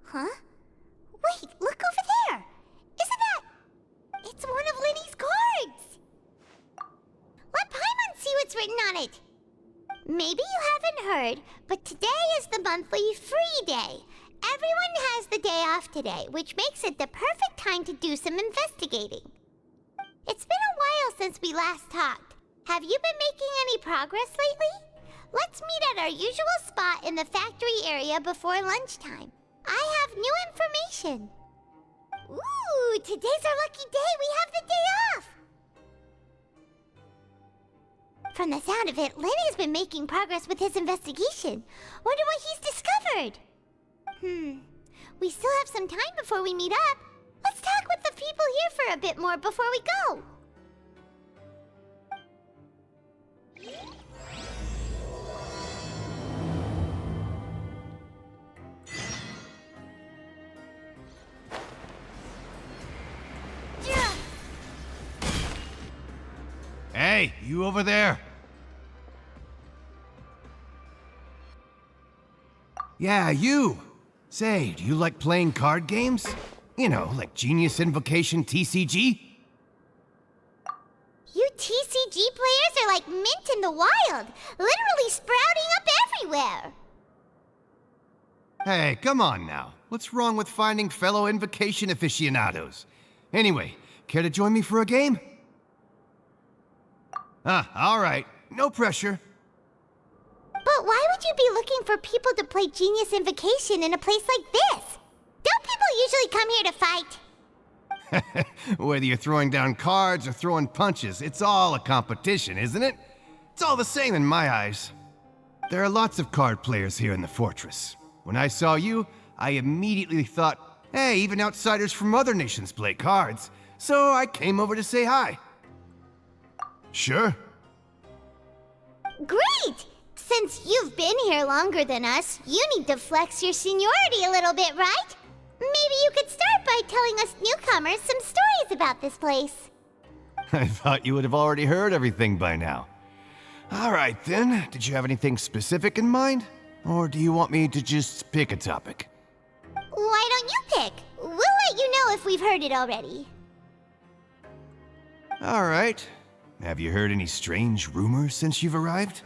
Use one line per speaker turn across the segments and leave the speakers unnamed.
Huh? Wait, look over there! Isn't that... It's one of Linny's cards! Let Paimon see what's written on it! Maybe you haven't heard, but today is the monthly free day. Everyone has the day off today, which makes it the perfect time to do some investigating. It's been a while since we last talked. Have you been making any progress lately? Let's meet at our usual spot in the factory area before lunchtime. I have new information. Ooh, today's our lucky day. We have the day off. From the sound of it, Lenny's been making progress with his investigation. Wonder what he's discovered. We still have some time before we meet up. Let's talk with the people here for a bit more before we go.
Hey, you over there? Yeah, you! Say, do you like playing card games? You know, like Genius Invocation TCG?
You TCG players are like mint in the wild, literally sprouting up everywhere.
Hey, come on now. What's wrong with finding fellow Invocation aficionados? Anyway, care to join me for a game? All right. No pressure.
But why would you be looking for people to play Genius Invocation in a place like this? Don't people usually come here to fight?
Whether you're throwing down cards or throwing punches, it's all a competition, isn't it? It's all the same in my eyes. There are lots of card players here in the fortress. When I saw you, I immediately thought, hey, even outsiders from other nations play cards. So I came over to say hi. Sure.
Great! Since you've been here longer than us, you need to flex your seniority a little bit, right? Maybe you could start by telling us newcomers some stories about this place.
I thought you would have already heard everything by now. All right then, did you have anything specific in mind? Or do you want me to just pick a topic?
Why don't you pick? We'll let you know if we've heard it already.
All right. Have you heard any strange rumors since you've arrived?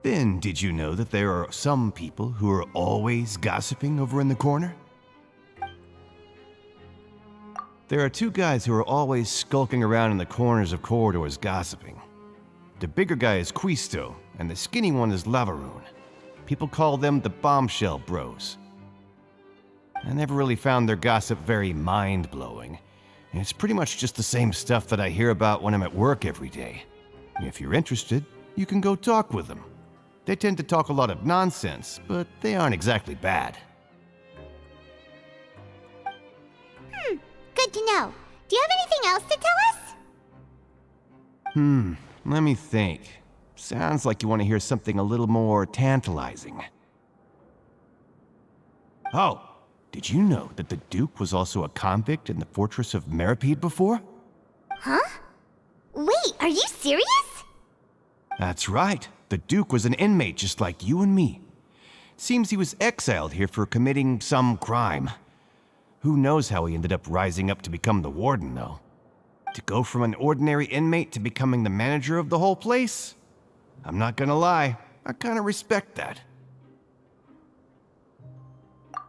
Then, did you know that there are some people who are always gossiping over in the corner? There are two guys who are always skulking around in the corners of corridors gossiping. The bigger guy is Quisto, and the skinny one is Lavaroon. People call them the Bombshell Bros. I never really found their gossip very mind-blowing. And it's pretty much just the same stuff that I hear about when I'm at work every day. If you're interested, you can go talk with them. They tend to talk a lot of nonsense, but they aren't exactly bad.
Good to know. Do you have anything else to tell us?
Let me think. Sounds like you want to hear something a little more tantalizing. Oh! Did you know that the Duke was also a convict in the Fortress of Meripede before?
Huh? Wait, are you serious?
That's right. The Duke was an inmate just like you and me. Seems he was exiled here for committing some crime. Who knows how he ended up rising up to become the warden, though. To go from an ordinary inmate to becoming the manager of the whole place? I'm not gonna lie, I kinda respect that.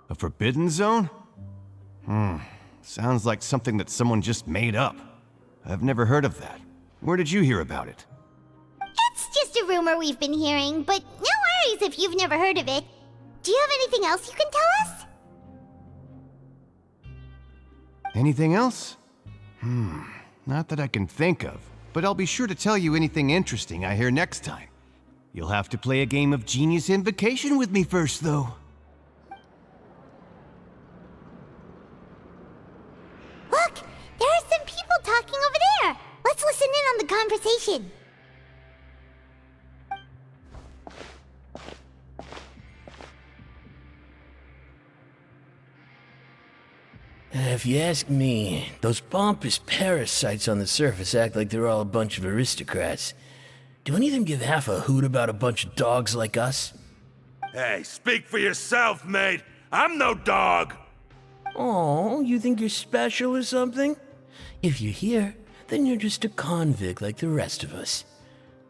A forbidden zone? Sounds like something that someone just made up. I've never heard of that. Where did you hear about it?
It's just a rumor we've been hearing, but no worries if you've never heard of it. Do you have anything else you can tell us?
Anything else? Not that I can think of, but I'll be sure to tell you anything interesting I hear next time. You'll have to play a game of Genius Invocation with me first, though.
Look, there are some people talking over there. Let's listen in on the conversation.
If you ask me, those pompous parasites on the surface act like they're all a bunch of aristocrats. Do any of them give half a hoot about a bunch of dogs like us?
Hey, speak for yourself, mate! I'm no dog.
Oh, you think you're special or something? If you're here, then you're just a convict like the rest of us.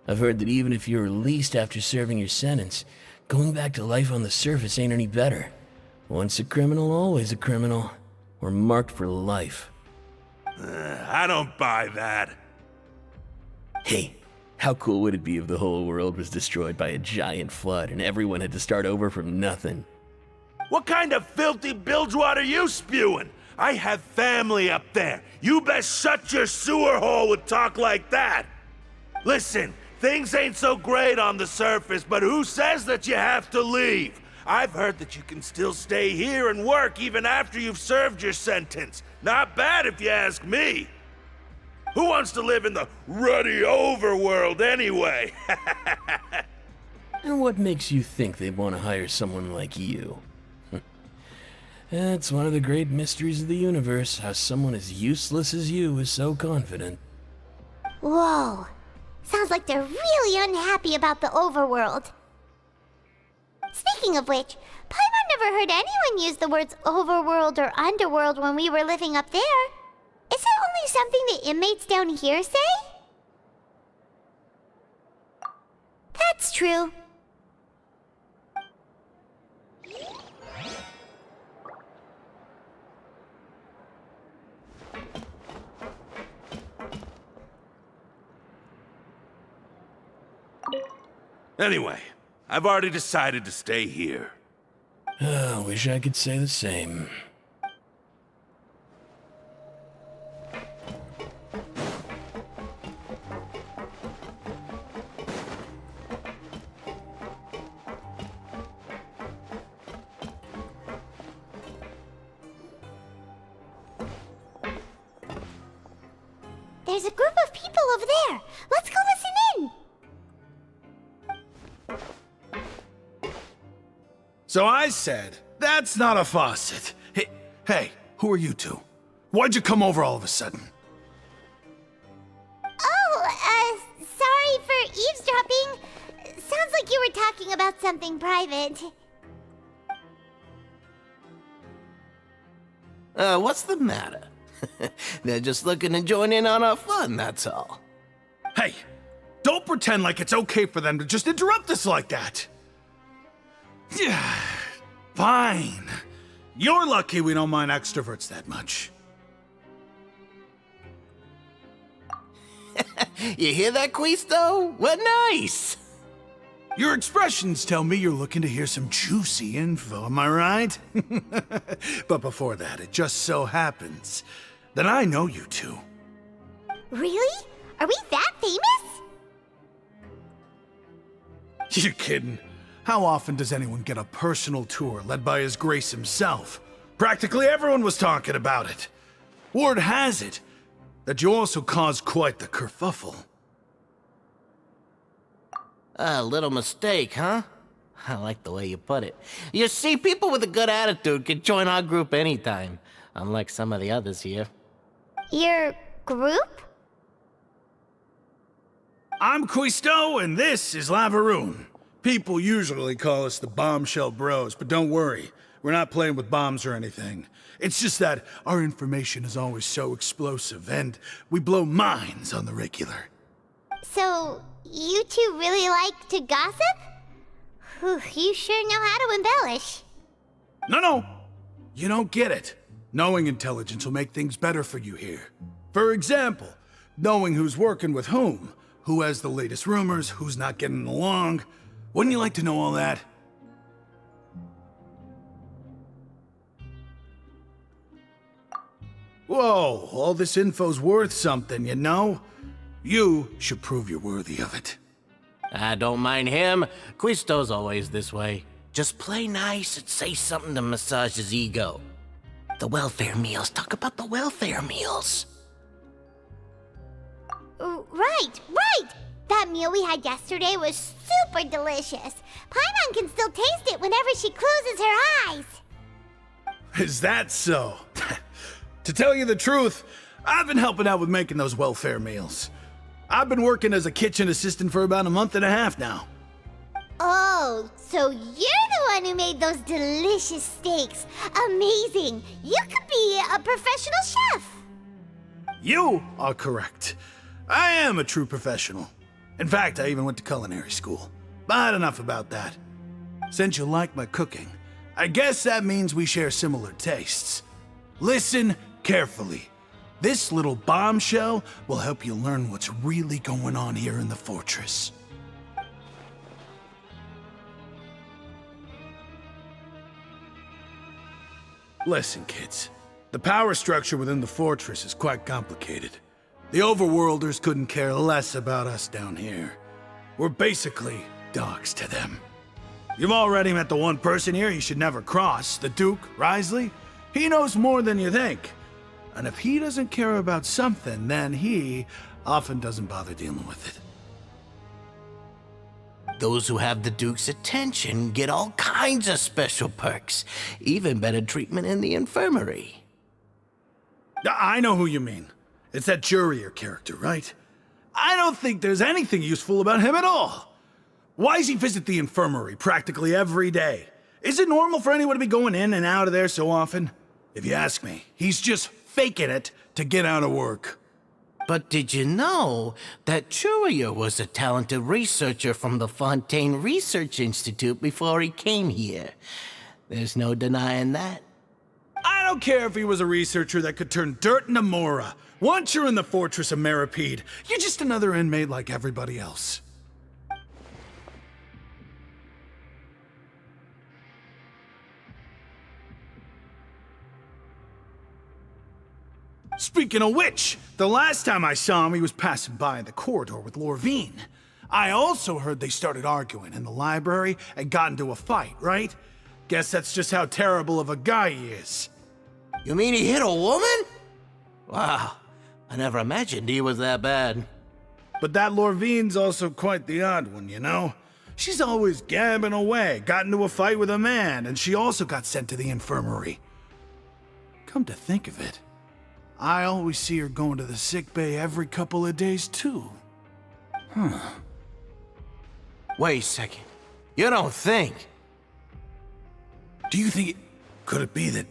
I've heard that even if you're released after serving your sentence, going back to life on the surface ain't any better. Once a criminal, always a criminal. We're marked for life.
I don't buy that.
Hey, how cool would it be if the whole world was destroyed by a giant flood and everyone had to start over from nothing?
What kind of filthy bilgewater are you spewing? I have family up there. You best shut your sewer hole with talk like that. Listen, things ain't so great on the surface, but who says that you have to leave? I've heard that you can still stay here and work even after you've served your sentence. Not bad if you ask me. Who wants to live in the ruddy overworld anyway?
And what makes you think they want to hire someone like you? It's one of the great mysteries of the universe, how someone as useless as you is so confident.
Whoa. Sounds like they're really unhappy about the overworld. Speaking of which, Paimon never heard anyone use the words overworld or underworld when we were living up there. Is it only something the inmates down here say? That's true.
Anyway, I've already decided to stay here.
Wish I could say the same.
There's a group of people over there. Let's go listen in.
So I said, that's not a faucet. Hey, who are you two? Why'd you come over all of a sudden?
Oh, sorry for eavesdropping. Sounds like you were talking about something private.
What's the matter? They're just looking to join in on our fun, that's all.
Hey, don't pretend like it's okay for them to just interrupt us like that. Yeah, fine. You're lucky we don't mind extroverts that much.
You hear that, Quisto? What nice!
Your expressions tell me you're looking to hear some juicy info, am I right? But before that, it just so happens that I know you two.
Really? Are we that famous?
You're kidding. How often does anyone get a personal tour led by His Grace himself? Practically everyone was talking about it. Word has it that you also caused quite the kerfuffle.
A little mistake, huh? I like the way you put it. You see, people with a good attitude can join our group anytime, unlike some of the others here.
Your group?
I'm Quisto, and this is Lavaroon. People usually call us the Bombshell Bros, but don't worry, we're not playing with bombs or anything. It's just that our information is always so explosive, and we blow minds on the regular.
So, you two really like to gossip? Whew, you sure know how to embellish.
No, you don't get it. Knowing intelligence will make things better for you here. For example, knowing who's working with whom, who has the latest rumors, who's not getting along. Wouldn't you like to know all that? Whoa, all this info's worth something, you know? You should prove you're worthy of it.
I don't mind him. Quisto's always this way. Just play nice and say something to massage his ego. The welfare meals. Talk about the welfare meals.
Right. That meal we had yesterday was super delicious. Paimon can still taste it whenever she closes her eyes.
Is that so? To tell you the truth, I've been helping out with making those welfare meals. I've been working as a kitchen assistant for about a month and a half now.
Oh, so you're the one who made those delicious steaks. Amazing! You could be a professional chef!
You are correct. I am a true professional. In fact, I even went to culinary school. But enough about that. Since you like my cooking, I guess that means we share similar tastes. Listen carefully. This little bombshell will help you learn what's really going on here in the fortress. Listen, kids. The power structure within the fortress is quite complicated. The overworlders couldn't care less about us down here. We're basically dogs to them. You've already met the one person here you should never cross, the Duke, Risley. He knows more than you think. And if he doesn't care about something, then he often doesn't bother dealing with it.
Those who have the Duke's attention get all kinds of special perks, even better treatment in the infirmary.
I know who you mean. It's that Jurier character, right? I don't think there's anything useful about him at all. Why does he visit the infirmary practically every day? Is it normal for anyone to be going in and out of there so often? If you ask me, he's just faking it to get out of work.
But did you know that Jurier was a talented researcher from the Fontaine Research Institute before he came here? There's no denying that.
I don't care if he was a researcher that could turn dirt into Mora. Once you're in the fortress of Meripede, you're just another inmate like everybody else. Speaking of which, the last time I saw him, he was passing by in the corridor with Lorvine. I also heard they started arguing in the library and got into a fight, right? Guess that's just how terrible of a guy he is.
You mean he hit a woman? Wow, I never imagined he was that bad.
But that Lorvine's also quite the odd one, you know? She's always gabbing away, got into a fight with a man, and she also got sent to the infirmary. Come to think of it, I always see her going to the sick bay every couple of days, too.
Wait a second. You don't think?
Do you think could it be that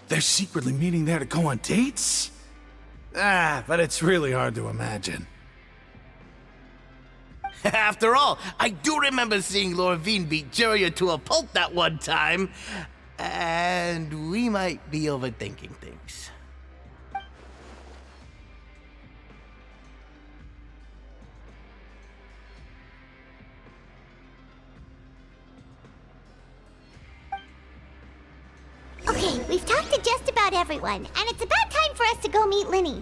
they're secretly meeting there to go on dates? But it's really hard to imagine.
After all, I do remember seeing Lorvine beat Jurier to a pulp that one time. And we might be overthinking things.
Okay, we've talked to just about everyone, and it's about time for us to go meet Linny.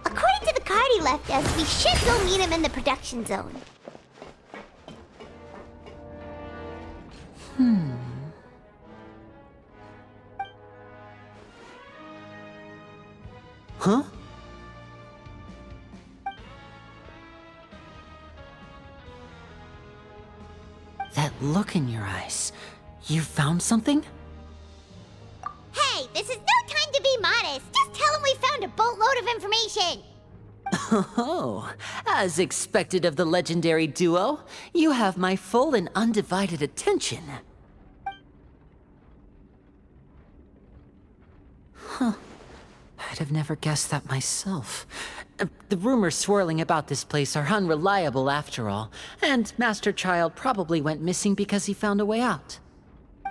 According to the card he left us, we should go meet him in the production zone.
Huh? That look in your eyes. You found something?
Hey, this is no time to be modest. Just tell him we found a boatload of information.
Oh, as expected of the legendary duo, you have my full and undivided attention. Huh. I'd have never guessed that myself. The rumors swirling about this place are unreliable after all, and Master Child probably went missing because he found a way out.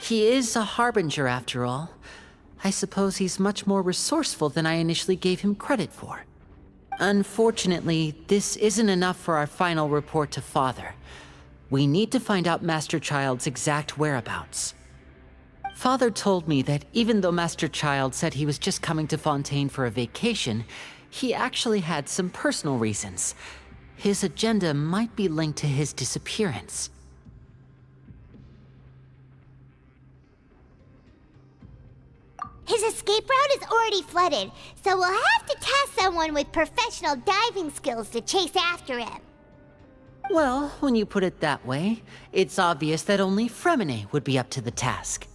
He is a harbinger after all. I suppose he's much more resourceful than I initially gave him credit for. Unfortunately, this isn't enough for our final report to Father. We need to find out Master Child's exact whereabouts. Father told me that even though Master Child said he was just coming to Fontaine for a vacation, he actually had some personal reasons. His agenda might be linked to his disappearance.
His escape route is already flooded, so we'll have to task someone with professional diving skills to chase after him.
Well, when you put it that way, it's obvious that only Fremine would be up to the task.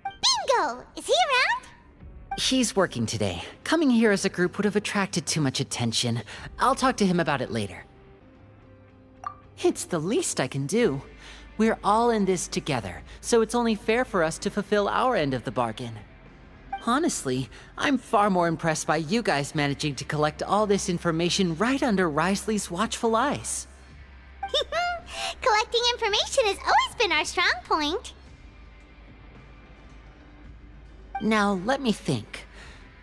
Bingo! Is he around?
He's working today. Coming here as a group would have attracted too much attention. I'll talk to him about it later. It's the least I can do. We're all in this together, so it's only fair for us to fulfill our end of the bargain. Honestly, I'm far more impressed by you guys managing to collect all this information right under Risley's watchful eyes.
Collecting information has always been our strong point.
Now, let me think.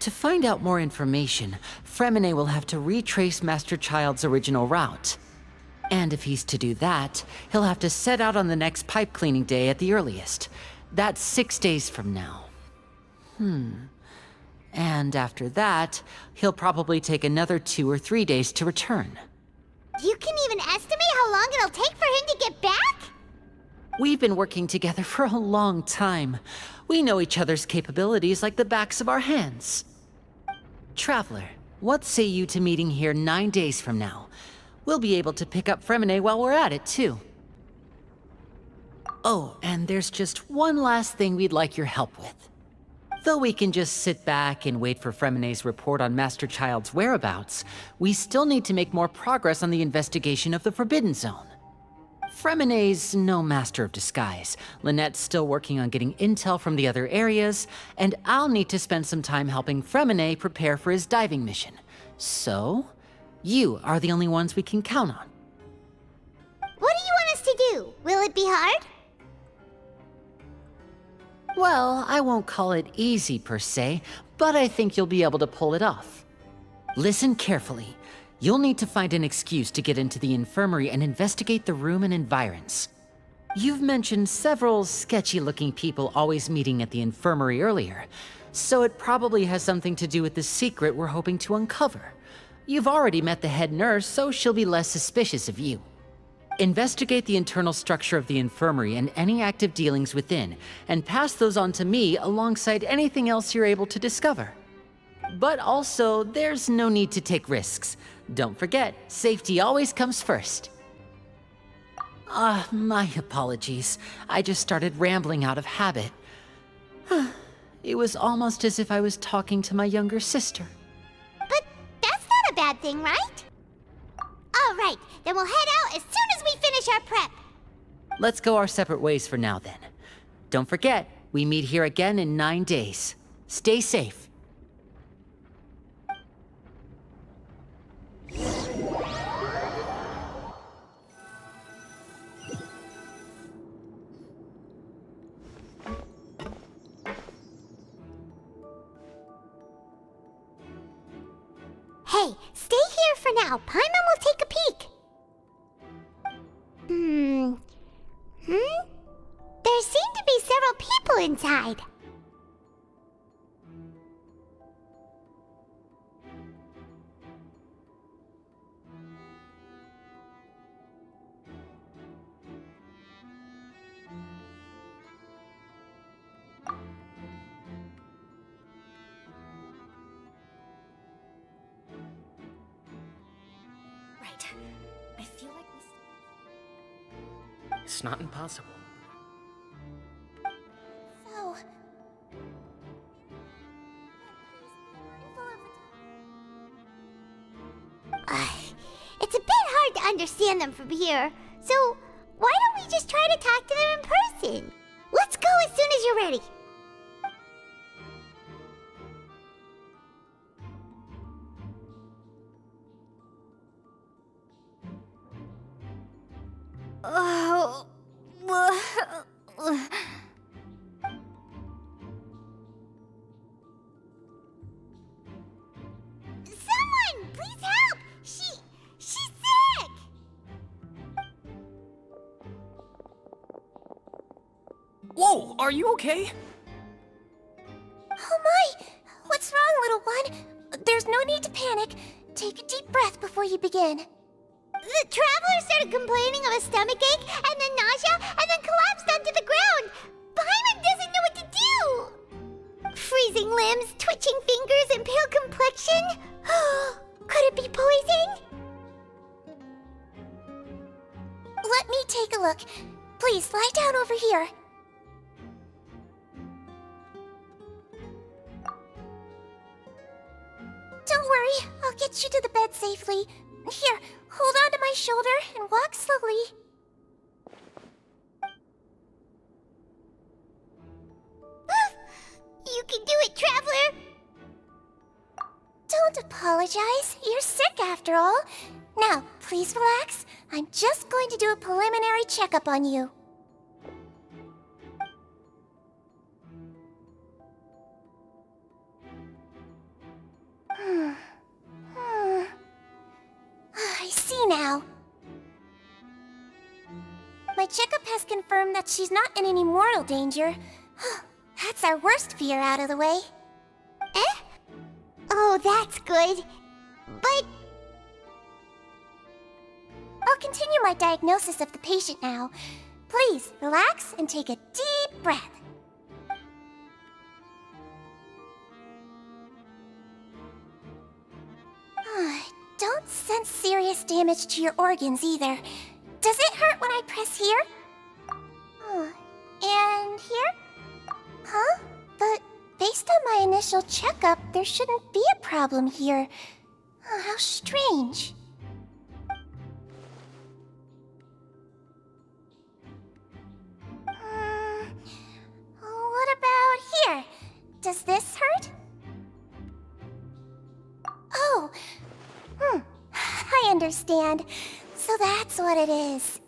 To find out more information, Fremine will have to retrace Master Child's original route. And if he's to do that, he'll have to set out on the next pipe cleaning day at the earliest. That's 6 days from now. And after that, he'll probably take another 2 or 3 days to return.
You can even estimate how long it'll take for him to get back?
We've been working together for a long time. We know each other's capabilities like the backs of our hands. Traveler, what say you to meeting here 9 days from now? We'll be able to pick up Fremine while we're at it, too. Oh, and there's just one last thing we'd like your help with. Though we can just sit back and wait for Fremine's report on Master Child's whereabouts, we still need to make more progress on the investigation of the Forbidden Zone. Fremine's no master of disguise, Lynette's still working on getting intel from the other areas, and I'll need to spend some time helping Fremine prepare for his diving mission. So, you are the only ones we can count on.
What do you want us to do? Will it be hard?
Well, I won't call it easy per se, but I think you'll be able to pull it off. Listen carefully. You'll need to find an excuse to get into the infirmary and investigate the room and environs. You've mentioned several sketchy-looking people always meeting at the infirmary earlier, so it probably has something to do with the secret we're hoping to uncover. You've already met the head nurse, so she'll be less suspicious of you. Investigate the internal structure of the infirmary and any active dealings within, and pass those on to me alongside anything else you're able to discover. But also, there's no need to take risks. Don't forget, safety always comes first. My apologies. I just started rambling out of habit. It was almost as if I was talking to my younger sister.
But that's not a bad thing, right? All right, then we'll head out as soon as we finish our prep.
Let's go our separate ways for now, then. Don't forget, we meet here again in 9 days. Stay safe.
Hey, stay here for now. Paimon will take a peek. There seem to be several people inside.
Right. I feel like
It's not impossible.
So... it's a bit hard to understand them from here, so why don't we just try to talk to them in person? Let's go as soon as you're ready. Someone, please help! She's sick!
Whoa, are you okay?
Oh my! What's wrong, little one? There's no need to panic. Take a deep breath before you begin. The traveler started complaining of a stomachache, and then nausea, and then collapsed onto the ground. Paimon doesn't know what to do. Freezing limbs, twitching fingers, and pale complexion? Could it be poison? Let me take a look. Please, lie down over here. Don't worry, I'll get you to the bed safely. Here, hold on to my shoulder and walk slowly. apologize. You're sick after all. Now, please relax. I'm just going to do a preliminary checkup on you. I see now. My checkup has confirmed that she's not in any mortal danger. That's our worst fear out of the way. Eh? Oh, that's good. But... I'll continue my diagnosis of the patient now. Please, relax and take a deep breath. Don't sense serious damage to your organs either. Does it hurt when I press here? And here? Huh? But based on my initial checkup, there shouldn't be a problem here. How strange. What about here? Does this hurt? Oh, I understand. So that's what it is.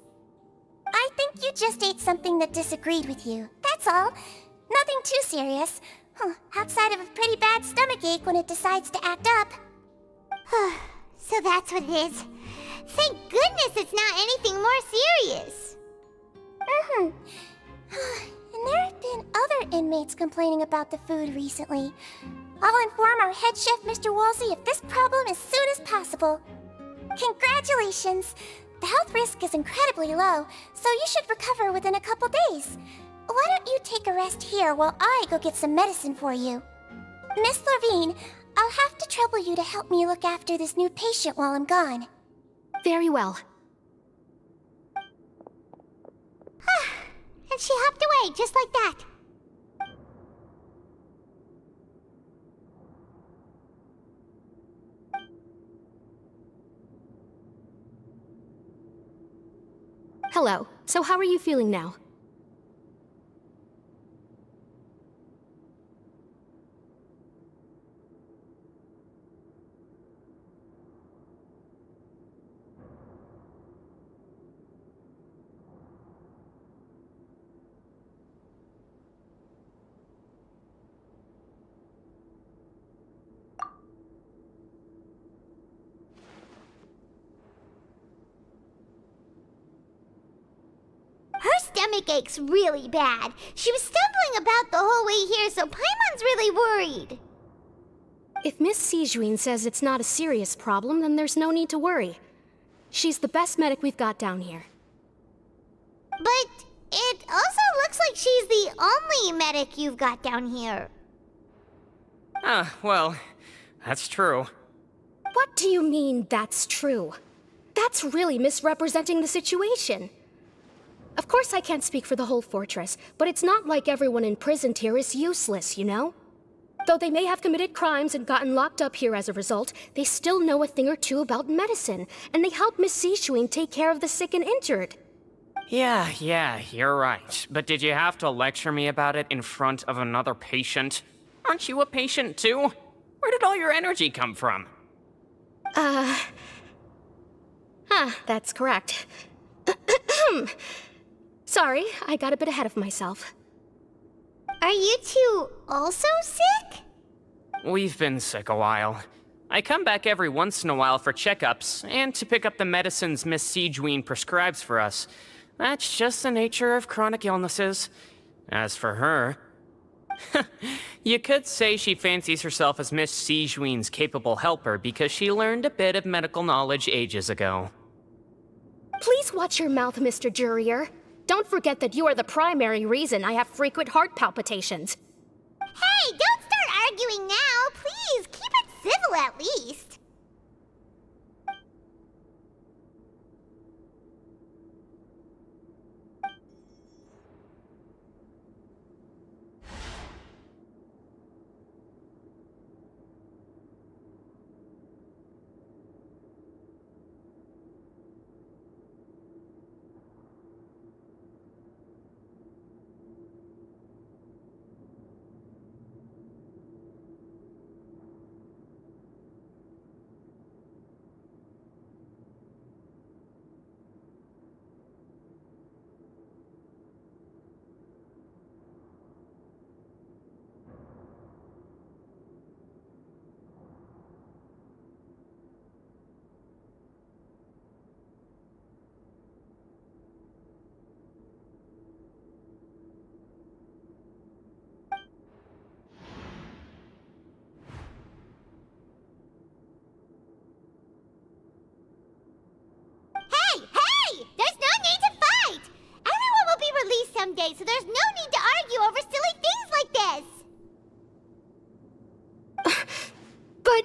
I think you just ate something that disagreed with you. That's all. Nothing too serious. Outside of a pretty bad stomachache when it decides to act up. So that's what it is. Thank goodness it's not anything more serious. And there have been other inmates complaining about the food recently. I'll inform our head chef, Mr. Wolsey, of this problem as soon as possible. Congratulations! The health risk is incredibly low, so you should recover within a couple days. Why don't you take a rest here while I go get some medicine for you? Miss Levine, I'll have to trouble you to help me look after this new patient while I'm gone.
Very well.
And she hopped away just like that.
Hello. So how are you feeling now?
Stomach ache's really bad. She was stumbling about the whole way here, so Paimon's really worried.
If Miss Sijuin says it's not a serious problem, then there's no need to worry. She's the best medic we've got down here.
But it also looks like she's the only medic you've got down here.
Well, that's true.
What do you mean, that's true? That's really misrepresenting the situation. Of course I can't speak for the whole fortress, but it's not like everyone imprisoned here is useless, you know? Though they may have committed crimes and gotten locked up here as a result, they still know a thing or two about medicine, and they help Miss Sijuin take care of the sick and injured.
Yeah, you're right. But did you have to lecture me about it in front of another patient? Aren't you a patient too? Where did all your energy come from?
That's correct. Sorry, I got a bit ahead of myself.
Are you two also sick?
We've been sick a while. I come back every once in a while for checkups, and to pick up the medicines Miss Sijuin prescribes for us. That's just the nature of chronic illnesses. As for her... you could say she fancies herself as Miss Sijuin's capable helper because she learned a bit of medical knowledge ages ago.
Please watch your mouth, Mr. Jurier. Don't forget that you are the primary reason I have frequent heart palpitations.
Hey, don't start arguing now, please. Keep it civil at least. so there's no need to argue over silly things like this!
But...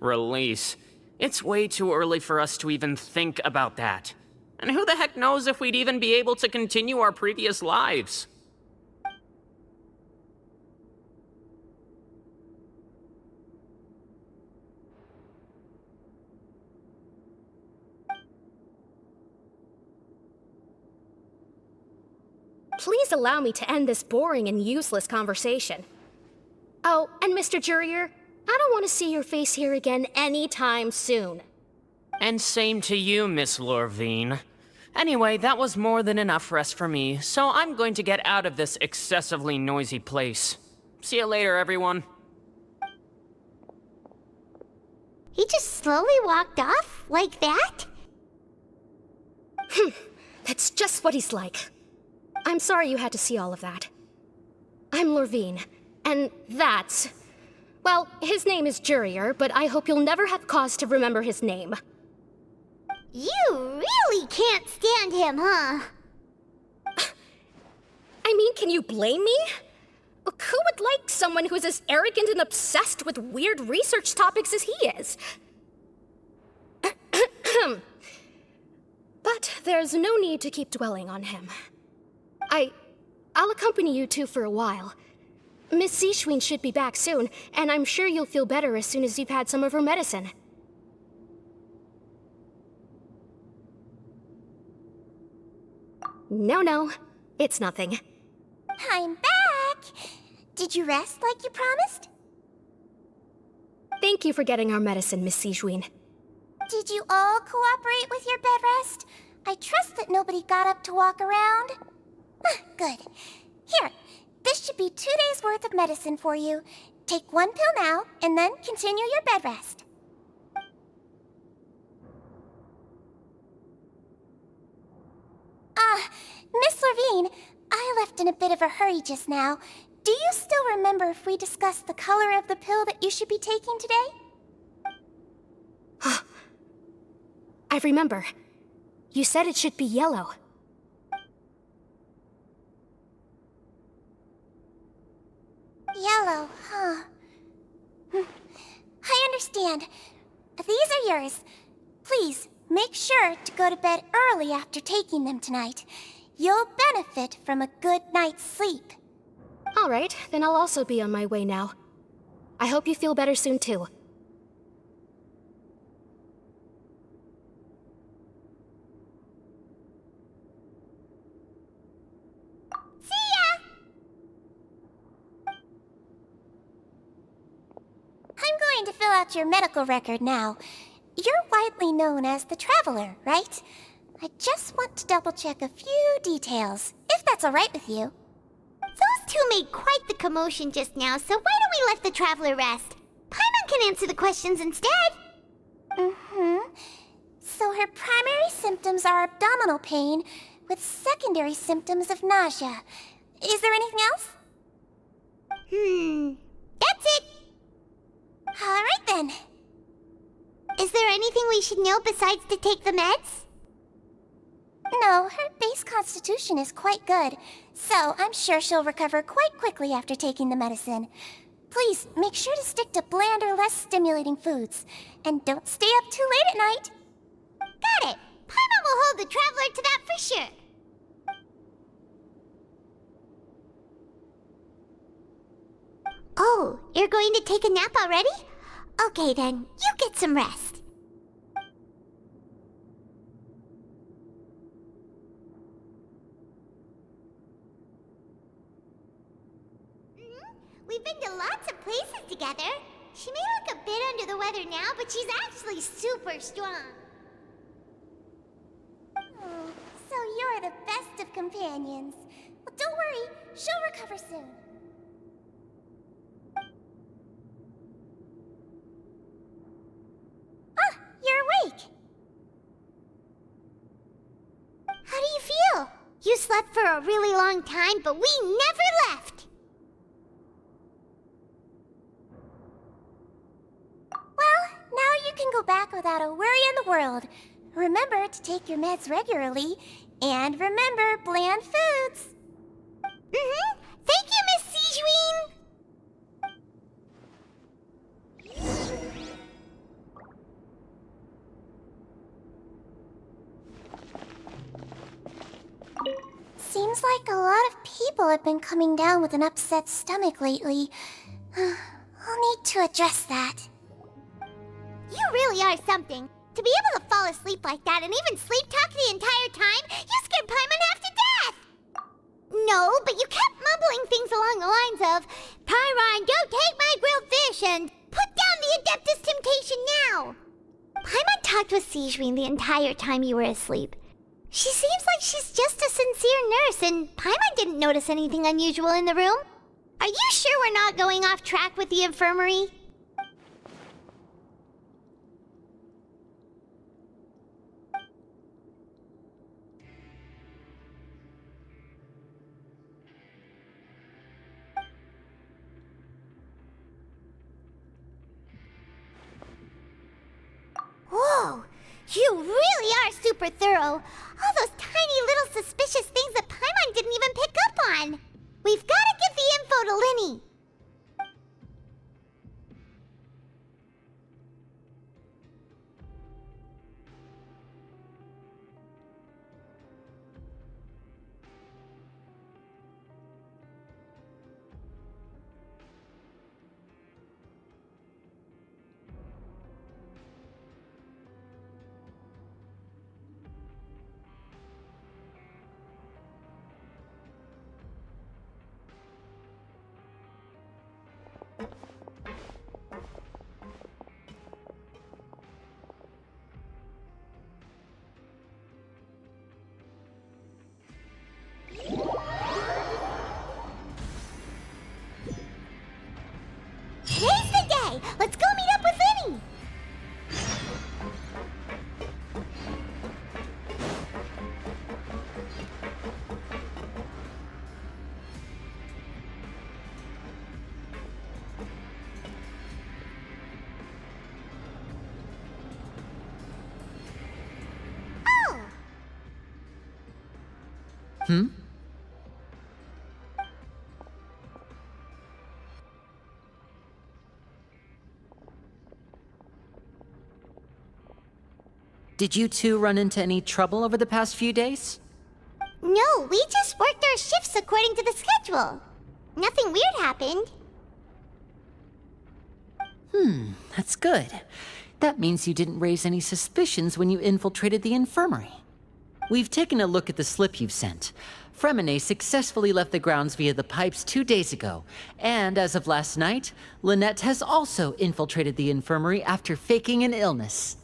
Release. It's way too early for us to even think about that. And who the heck knows if we'd even be able to continue our previous lives?
Please allow me to end this boring and useless conversation. Oh, and Mr. Jurier, I don't want to see your face here again anytime soon.
And same to you, Miss Lorvine. Anyway, that was more than enough rest for me, so I'm going to get out of this excessively noisy place. See you later, everyone.
He just slowly walked off like that?
That's just what he's like. I'm sorry you had to see all of that. I'm Lorvine, and that's... Well, his name is Jurier, but I hope you'll never have cause to remember his name.
You really can't stand him, huh?
I mean, can you blame me? Who would like someone who's as arrogant and obsessed with weird research topics as he is? But there's no need to keep dwelling on him. I'll accompany you two for a while. Miss Seashween should be back soon, and I'm sure you'll feel better as soon as you've had some of her medicine. No, it's nothing.
I'm back! Did you rest like you promised?
Thank you for getting our medicine, Miss Seashween.
Did you all cooperate with your bed rest? I trust that nobody got up to walk around. Good. Here, this should be 2 days' worth of medicine for you. Take 1 pill now, and then continue your bed rest. Miss Lorvine, I left in a bit of a hurry just now. Do you still remember if we discussed the color of the pill that you should be taking today?
I remember. You said it should be yellow.
Yellow, huh? I understand. These are yours. Please, make sure to go to bed early after taking them tonight. You'll benefit from a good night's sleep.
All right, then I'll also be on my way now. I hope you feel better soon, too.
See ya! I'm going to fill out your medical record now. You're widely known as the Traveler, right? I just want to double-check a few details, if that's all right with you. Those two made quite the commotion just now, so why don't we let the Traveler rest? Paimon can answer the questions instead. So her primary symptoms are abdominal pain, with secondary symptoms of nausea. Is there anything else? That's it. All right then. Is there anything we should know besides to take the meds? No, her base constitution is quite good, so I'm sure she'll recover quite quickly after taking the medicine. Please, make sure to stick to bland or less stimulating foods, and don't stay up too late at night. Got it! Paimon will hold the Traveler to that for sure. Oh, you're going to take a nap already? Okay then, you get some rest. We've been to lots of places together. She may look a bit under the weather now, but she's actually super strong. Oh, so you're the best of companions. Well, don't worry, she'll recover soon. Ah, you're awake. How do you feel? You slept for a really long time, but we never left. Now you can go back without a worry in the world. Remember to take your meds regularly, And remember, bland foods. Mm-hmm. Thank you, Miss Sijuin. Seems like a lot of people have been coming down with an upset stomach lately. I'll need to address that. You really are something. To be able to fall asleep like that and even sleep talk the entire time, you scared Paimon half to death! No, but you kept mumbling things along the lines of, Pyron, don't take my grilled fish, and put down the Adeptus Temptation now! Paimon talked with Sijuin the entire time you were asleep. She seems like she's just a sincere nurse, and Paimon didn't notice anything unusual in the room. Are you sure we're not going off track with the infirmary? Whoa! You really are super thorough! All those tiny little suspicious things that Paimon didn't even pick up on! We've gotta give the info to Linny! Today's the day! Let's go meet up with Linny! Oh!
Did you two run into any trouble over the past few days?
No, we just worked our shifts according to the schedule. Nothing weird happened.
That's good. That means you didn't raise any suspicions when you infiltrated the infirmary. We've taken a look at the slip you've sent. Fremine successfully left the grounds via the pipes 2 days ago, and as of last night, Lynette has also infiltrated the infirmary after faking an illness.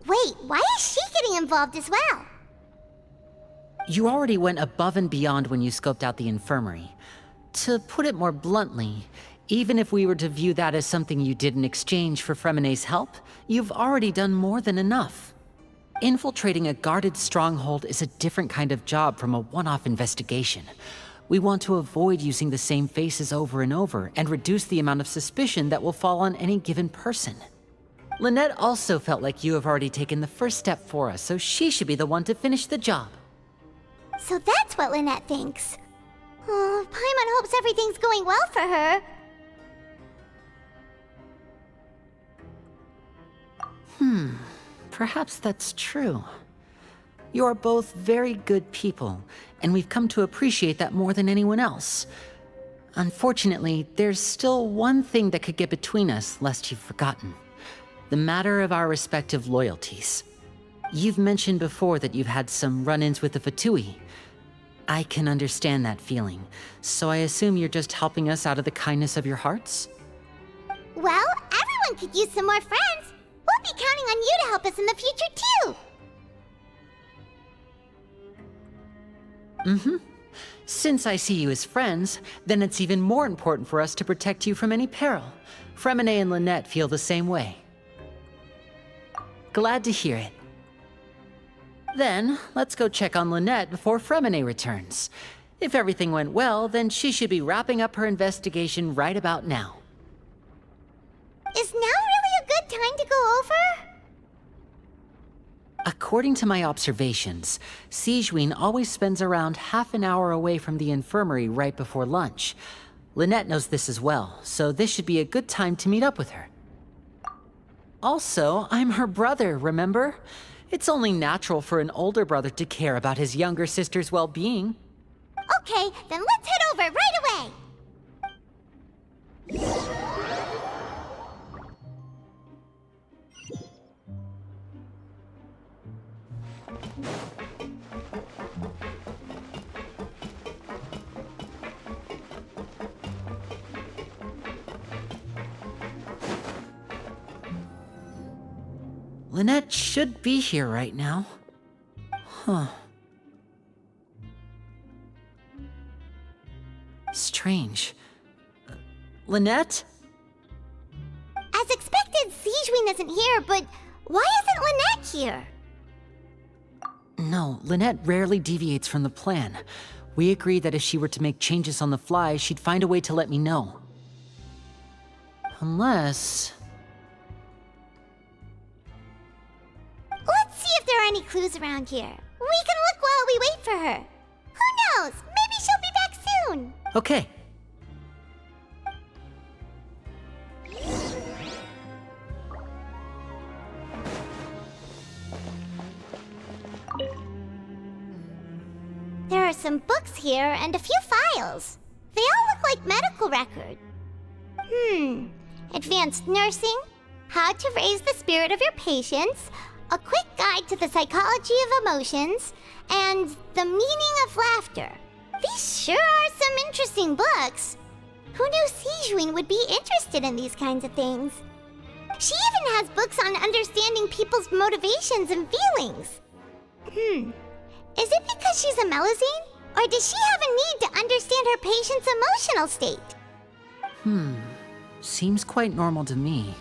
Wait, why is she getting involved as well?
You already went above and beyond when you scoped out the infirmary. To put it more bluntly, even if we were to view that as something you did in exchange for Fremine's help, you've already done more than enough. Infiltrating a guarded stronghold is a different kind of job from a one-off investigation. We want to avoid using the same faces over and over and reduce the amount of suspicion that will fall on any given person. Lynette also felt like you have already taken the first step for us, so she should be the one to finish the job.
So that's what Lynette thinks. Oh, Paimon hopes everything's going well for her.
Perhaps that's true. You are both very good people, and we've come to appreciate that more than anyone else. Unfortunately, there's still one thing that could get between us, lest you've forgotten. The matter of our respective loyalties. You've mentioned before that you've had some run-ins with the Fatui. I can understand that feeling, so I assume you're just helping us out of the kindness of your hearts?
Well, everyone could use some more friends. We'll be counting on you to help us in the future, too.
Since I see you as friends, then it's even more important for us to protect you from any peril. Fremine and Lynette feel the same way. Glad to hear it. Then, let's go check on Lynette before Fremine returns. If everything went well, then she should be wrapping up her investigation right about now.
Is now really a good time to go over?
According to my observations, Sigewinne always spends around half an hour away from the infirmary right before lunch. Lynette knows this as well, so this should be a good time to meet up with her. Also, I'm her brother, remember? It's only natural for an older brother to care about his younger sister's well-being.
Okay, then let's head over right away!
Lynette should be here right now. Huh. Strange. Lynette?
As expected, Sigewinne isn't here, but why isn't Lynette here?
No, Lynette rarely deviates from the plan. We agreed that if she were to make changes on the fly, she'd find a way to let me know. Unless...
Let's see if there are any clues around here. We can look while we wait for her. Who knows? Maybe she'll be back soon.
Okay.
There are some books here and a few files. They all look like medical records. Advanced nursing, how to raise the spirit of your patients, a quick guide to the psychology of emotions, and the meaning of laughter. These sure are some interesting books. Who knew Sigewinne would be interested in these kinds of things? She even has books on understanding people's motivations and feelings. Is it because she's a Melusine? Or does she have a need to understand her patient's emotional state?
Seems quite normal to me.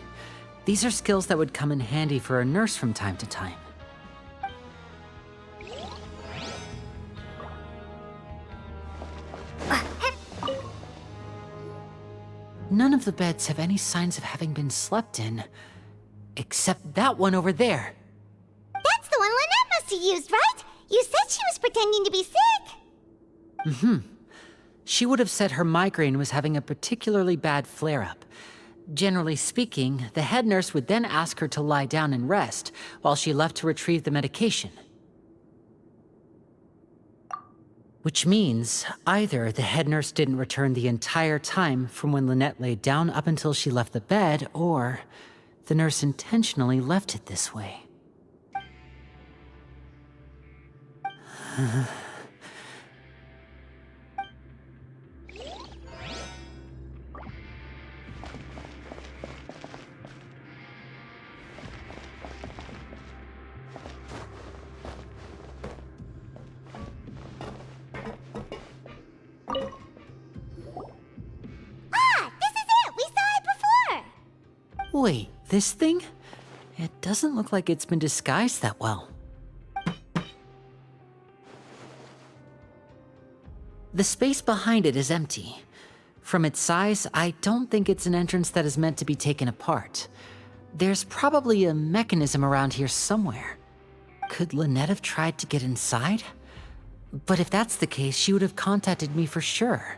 These are skills that would come in handy for a nurse from time to time. None of the beds have any signs of having been slept in, except that one over there.
That's the one Lynette must have used, right? You said she was pretending to be sick.
She would have said her migraine was having a particularly bad flare-up. Generally speaking, the head nurse would then ask her to lie down and rest, while she left to retrieve the medication. Which means, either the head nurse didn't return the entire time from when Lynette laid down up until she left the bed, or the nurse intentionally left it this way. Wait, this thing? It doesn't look like it's been disguised that well. The space behind it is empty. From its size, I don't think it's an entrance that is meant to be taken apart. There's probably a mechanism around here somewhere. Could Lynette have tried to get inside? But if that's the case, she would have contacted me for sure.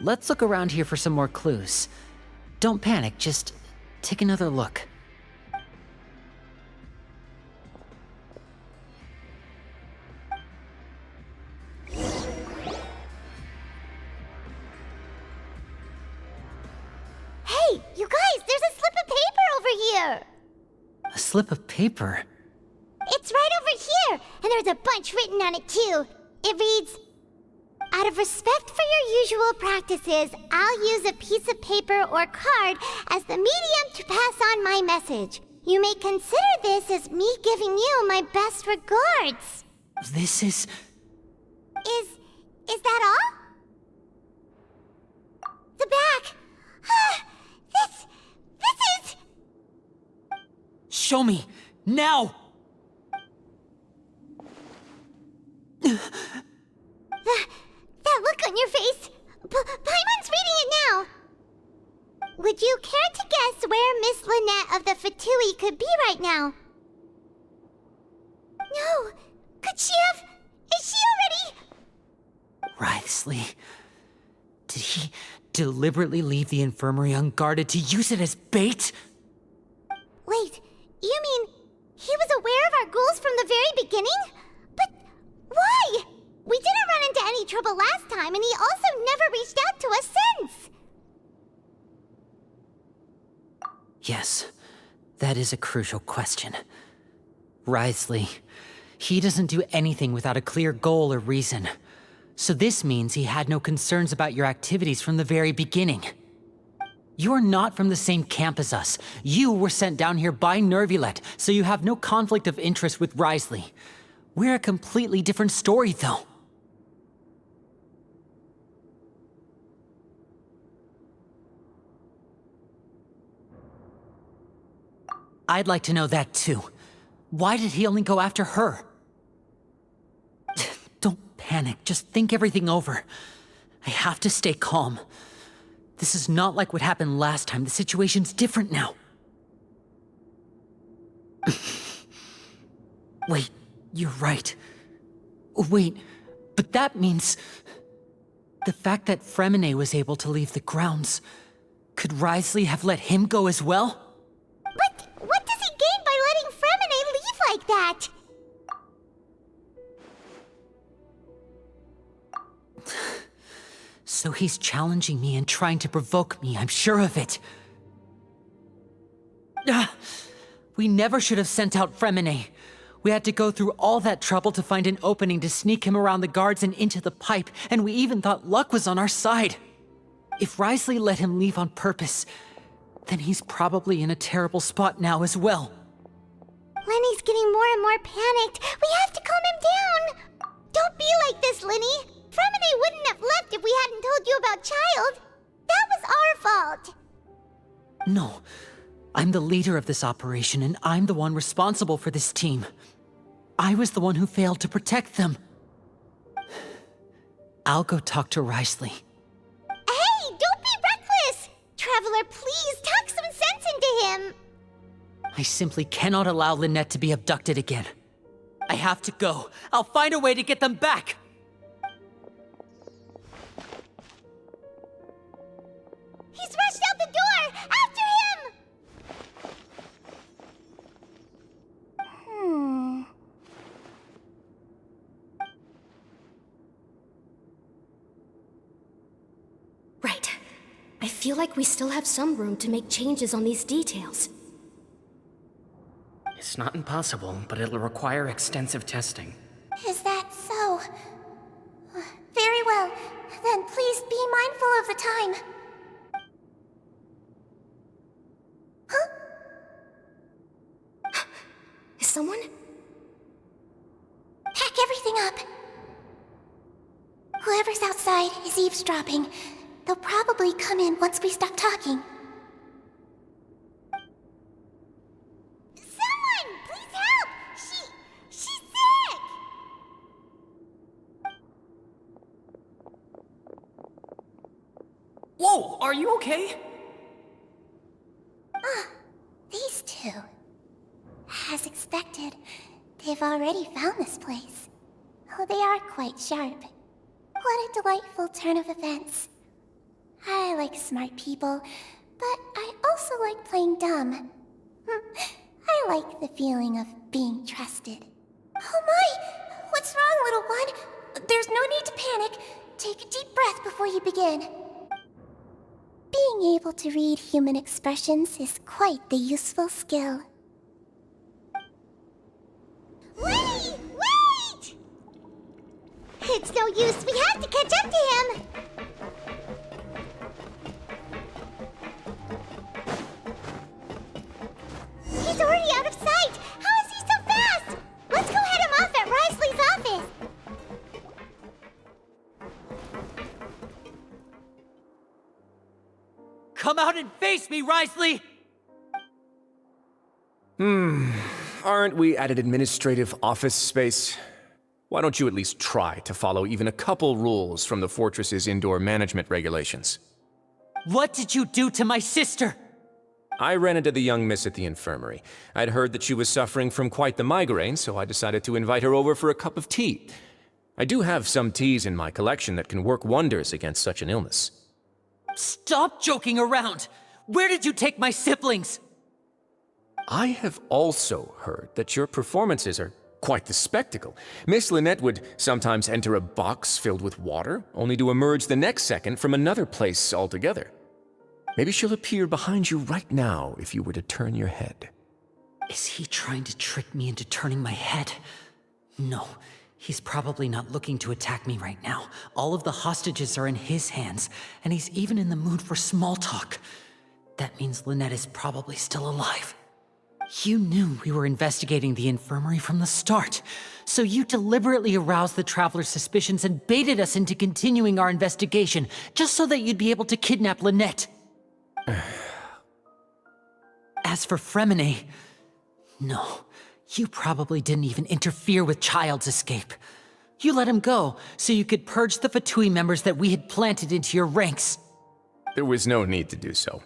Let's look around here for some more clues. Don't panic, just take another look.
Hey, you guys, there's a slip of paper over here.
A slip of paper?
It's right over here, and there's a bunch written on it too. It reads, "Out of respect for your usual practices, I'll use a piece of paper or card as the medium to pass on my message. You may consider this as me giving you my best regards."
This is...
Is that all? The back. This is...
Show me! Now!
That look on your face. could be right now. No, could she have? Is she already?
Wriothesley, did he deliberately leave the infirmary unguarded to use it as bait?
Wait, you mean he was aware of our goals from the very beginning? But why? We didn't run into any trouble last time, and he also never reached out to us since.
Yes, that is a crucial question. Wriothesley, he doesn't do anything without a clear goal or reason. So this means he had no concerns about your activities from the very beginning. You're not from the same camp as us. You were sent down here by Nervulet, so you have no conflict of interest with Wriothesley. We're a completely different story, though. I'd like to know that too. Why did he only go after her? Don't panic, just think everything over. I have to stay calm. This is not like what happened last time. The situation's different now. Wait, you're right. Wait, but that means... the fact that Fremine was able to leave the grounds... could Wriothesley have let him go as well?
But what does he gain by letting Fremine leave like that?
So he's challenging me and trying to provoke me, I'm sure of it. We never should have sent out Fremine. We had to go through all that trouble to find an opening to sneak him around the guards and into the pipe, and we even thought luck was on our side. If Wriothesley let him leave on purpose, then he's probably in a terrible spot now as well.
Lenny's getting more and more panicked. We have to calm him down. Don't be like this, Lenny. Fremine wouldn't have left if we hadn't told you about Child. That was our fault.
No, I'm the leader of this operation, and I'm the one responsible for this team. I was the one who failed to protect them. I'll go talk to Wriothesley.
Hey, don't be reckless! Traveler, please talk some sense into him.
I simply cannot allow Lynette to be abducted again. I have to go. I'll find a way to get them back!
He's rushed out the door! After him!
Right. I feel like we still have some room to make changes on these details.
It's not impossible, but it'll require extensive testing.
Is that so? Very well. Then please be mindful of the time. Huh?
Is someone?
Pack everything up. Whoever's outside is eavesdropping. They'll probably come in once we stop talking. Someone! Please help! She's sick!
Whoa, are you okay?
These two. As expected, they've already found this place. Oh, they are quite sharp. What a delightful turn of events. I like smart people, but I also like playing dumb. I like the feeling of being trusted. Oh my! What's wrong, little one? There's no need to panic. Take a deep breath before you begin. Being able to read human expressions is quite the useful skill. Wait! Wait! It's no use. We have to catch up to him. He's already out of sight. How is he so fast? Let's go head him off at Wriothesley's office.
Come out and face me, Wriothesley!
Aren't we at an administrative office space? Why don't you at least try to follow even a couple rules from the fortress's indoor management regulations?
What did you do to my sister?
I ran into the young miss at the infirmary. I'd heard that she was suffering from quite the migraine, so I decided to invite her over for a cup of tea. I do have some teas in my collection that can work wonders against such an illness.
Stop joking around! Where did you take my siblings?
I have also heard that your performances are quite the spectacle. Miss Lynette would sometimes enter a box filled with water, only to emerge the next second from another place altogether. Maybe she'll appear behind you right now if you were to turn your head.
Is he trying to trick me into turning my head? No, he's probably not looking to attack me right now. All of the hostages are in his hands, and he's even in the mood for small talk. That means Lynette is probably still alive. You knew we were investigating the infirmary from the start, so you deliberately aroused the Traveler's suspicions and baited us into continuing our investigation, just so that you'd be able to kidnap Lynette. As for Fremine, no, you probably didn't even interfere with Child's escape. You let him go, so you could purge the Fatui members that we had planted into your ranks.
There was no need to do so.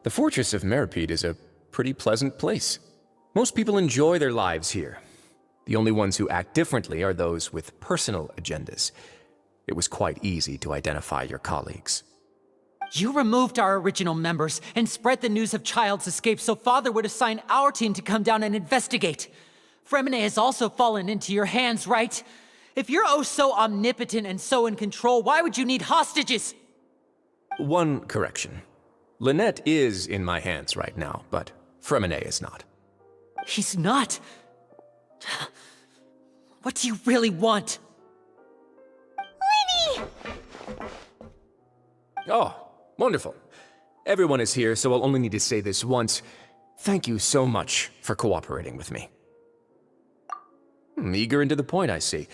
The Fortress of Meripede is a pretty pleasant place. Most people enjoy their lives here. The only ones who act differently are those with personal agendas. It was quite easy to identify your colleagues.
You removed our original members and spread the news of Child's escape so Father would assign our team to come down and investigate. Fremine has also fallen into your hands, right? If you're oh so omnipotent and so in control, why would you need hostages?
One correction. Lynette is in my hands right now, but Fremine is not.
He's not? What do you really want?
Lenny!
Oh, wonderful. Everyone is here, so I'll only need to say this once. Thank you so much for cooperating with me. Eager and to the point, I see.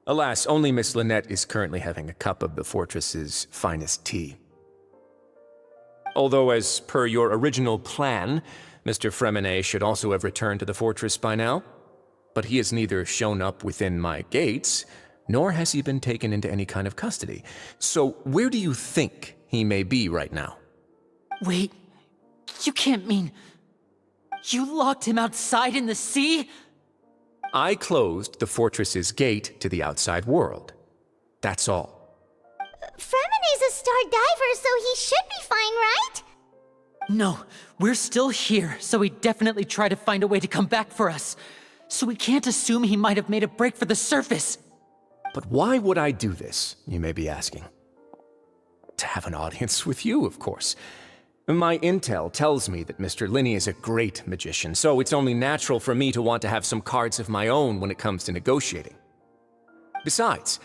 Alas, only Miss Lynette is currently having a cup of the fortress's finest tea. Although, as per your original plan, Mr. Fremine should also have returned to the fortress by now. But he has neither shown up within my gates, nor has he been taken into any kind of custody. So where do you think he may be right now?
Wait, you can't mean... You locked him outside in the sea?
I closed the fortress's gate to the outside world. That's all.
Fremine's a star diver, so he should be fine, right?
No, we're still here, so he definitely tried to find a way to come back for us. So we can't assume he might have made a break for the surface.
But why would I do this, you may be asking? To have an audience with you, of course. My intel tells me that Mr. Linney is a great magician, so it's only natural for me to want to have some cards of my own when it comes to negotiating. Besides,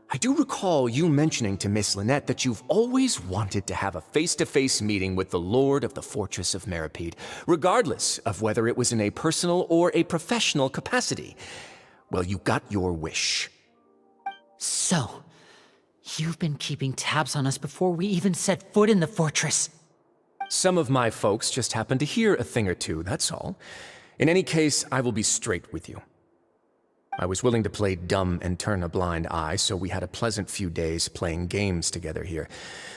I do recall you mentioning to Miss Lynette that you've always wanted to have a face-to-face meeting with the Lord of the Fortress of Meripede, regardless of whether it was in a personal or a professional capacity. Well, you got your wish.
So, you've been keeping tabs on us before we even set foot in the fortress.
Some of my folks just happened to hear a thing or two, that's all. In any case, I will be straight with you. I was willing to play dumb and turn a blind eye, so we had a pleasant few days playing games together here.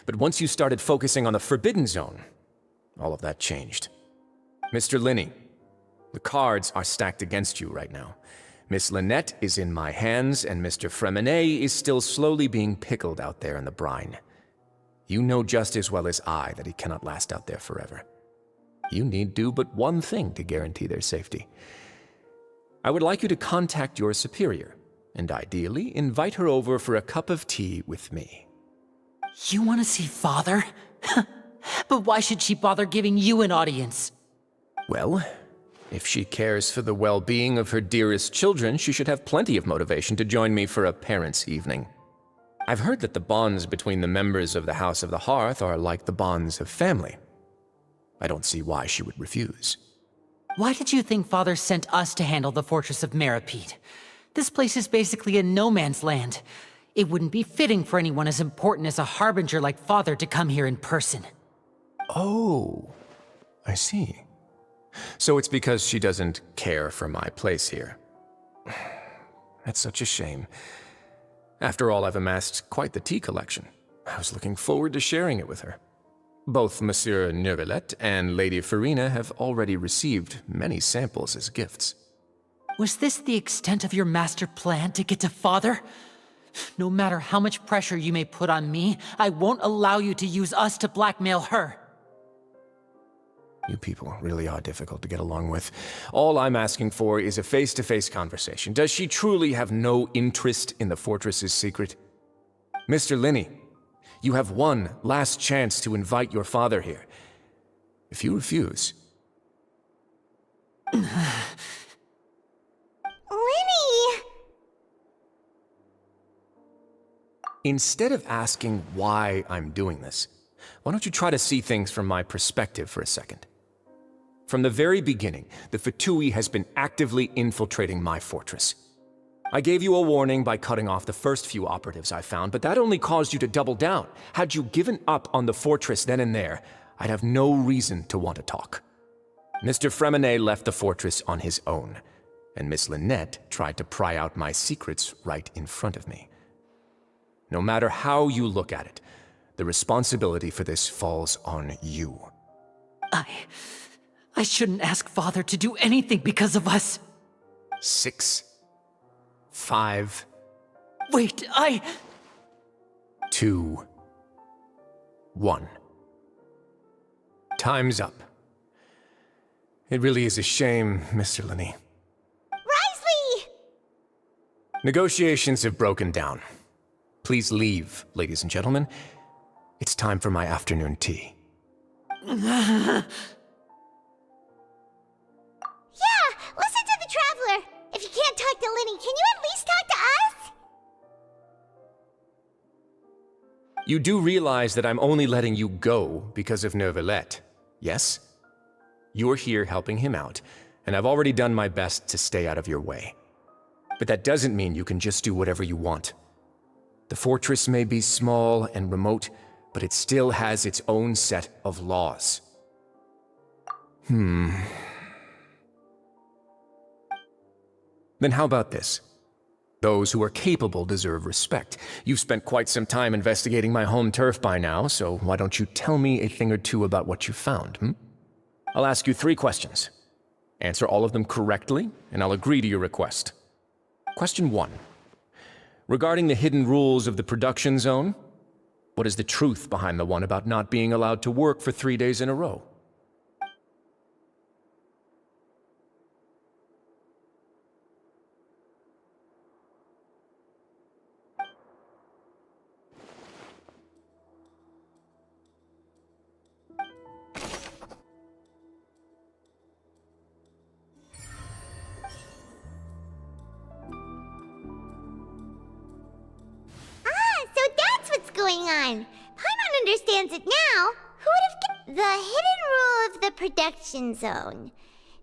But once you started focusing on the Forbidden Zone, all of that changed. Mr. Linney, the cards are stacked against you right now. Miss Lynette is in my hands, and Mr. Fremine is still slowly being pickled out there in the brine. You know just as well as I that he cannot last out there forever. You need do but one thing to guarantee their safety. I would like you to contact your superior, and ideally invite her over for a cup of tea with me.
You want to see Father? But why should she bother giving you an audience?
Well, if she cares for the well-being of her dearest children, she should have plenty of motivation to join me for a parents' evening. I've heard that the bonds between the members of the House of the Hearth are like the bonds of family. I don't see why she would refuse.
Why did you think Father sent us to handle the Fortress of Meripede? This place is basically a no-man's land. It wouldn't be fitting for anyone as important as a harbinger like Father to come here in person.
Oh, I see. So it's because she doesn't care for my place here. That's such a shame. After all, I've amassed quite the tea collection. I was looking forward to sharing it with her. Both Monsieur Neuvillette and Lady Farina have already received many samples as gifts.
Was this the extent of your master plan to get to Father? No matter how much pressure you may put on me, I won't allow you to use us to blackmail her.
You people really are difficult to get along with. All I'm asking for is a face-to-face conversation. Does she truly have no interest in the fortress's secret? Mr. Linney, you have one last chance to invite your father here. If you refuse...
Lenny!
Instead of asking why I'm doing this, why don't you try to see things from my perspective for a second? From the very beginning, the Fatui has been actively infiltrating my fortress. I gave you a warning by cutting off the first few operatives I found, but that only caused you to double down. Had you given up on the fortress then and there, I'd have no reason to want to talk. Mr. Fremenet left the fortress on his own, and Miss Lynette tried to pry out my secrets right in front of me. No matter how you look at it, the responsibility for this falls on you.
I shouldn't ask Father to do anything because of us.
6, 5...
Wait,
2, 1. Time's up. It really is a shame, Mr. Linney.
Risley!
Negotiations have broken down. Please leave, ladies and gentlemen. It's time for my afternoon tea.
Yeah, listen to the Traveler. If you can't talk to Lenny, can you at least talk to us?
You do realize that I'm only letting you go because of Neuvillette, yes? You're here helping him out, and I've already done my best to stay out of your way. But that doesn't mean you can just do whatever you want. The fortress may be small and remote, but it still has its own set of laws. Then how about this? Those who are capable deserve respect. You've spent quite some time investigating my home turf by now, so why don't you tell me a thing or two about what you found, I'll ask you 3 questions. Answer all of them correctly, and I'll agree to your request. Question 1. Regarding the hidden rules of the production zone, what is the truth behind the one about not being allowed to work for 3 days in a row?
Going on. Paimon understands it now. Who would have the hidden rule of the production zone?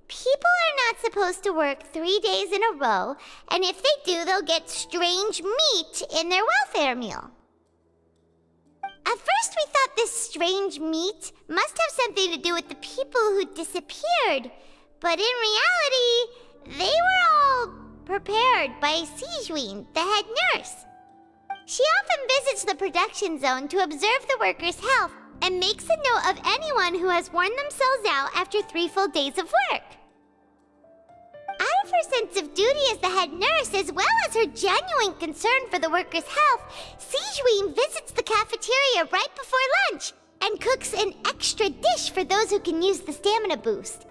People are not supposed to work 3 days in a row, and if they do, they'll get strange meat in their welfare meal. At first, we thought this strange meat must have something to do with the people who disappeared, but in reality, they were all prepared by Sigewinne, the head nurse. She often visits the production zone to observe the workers' health and makes a note of anyone who has worn themselves out after 3 full days of work. Out of her sense of duty as the head nurse, as well as her genuine concern for the workers' health, Sigewinne visits the cafeteria right before lunch and cooks an extra dish for those who can use the stamina boost.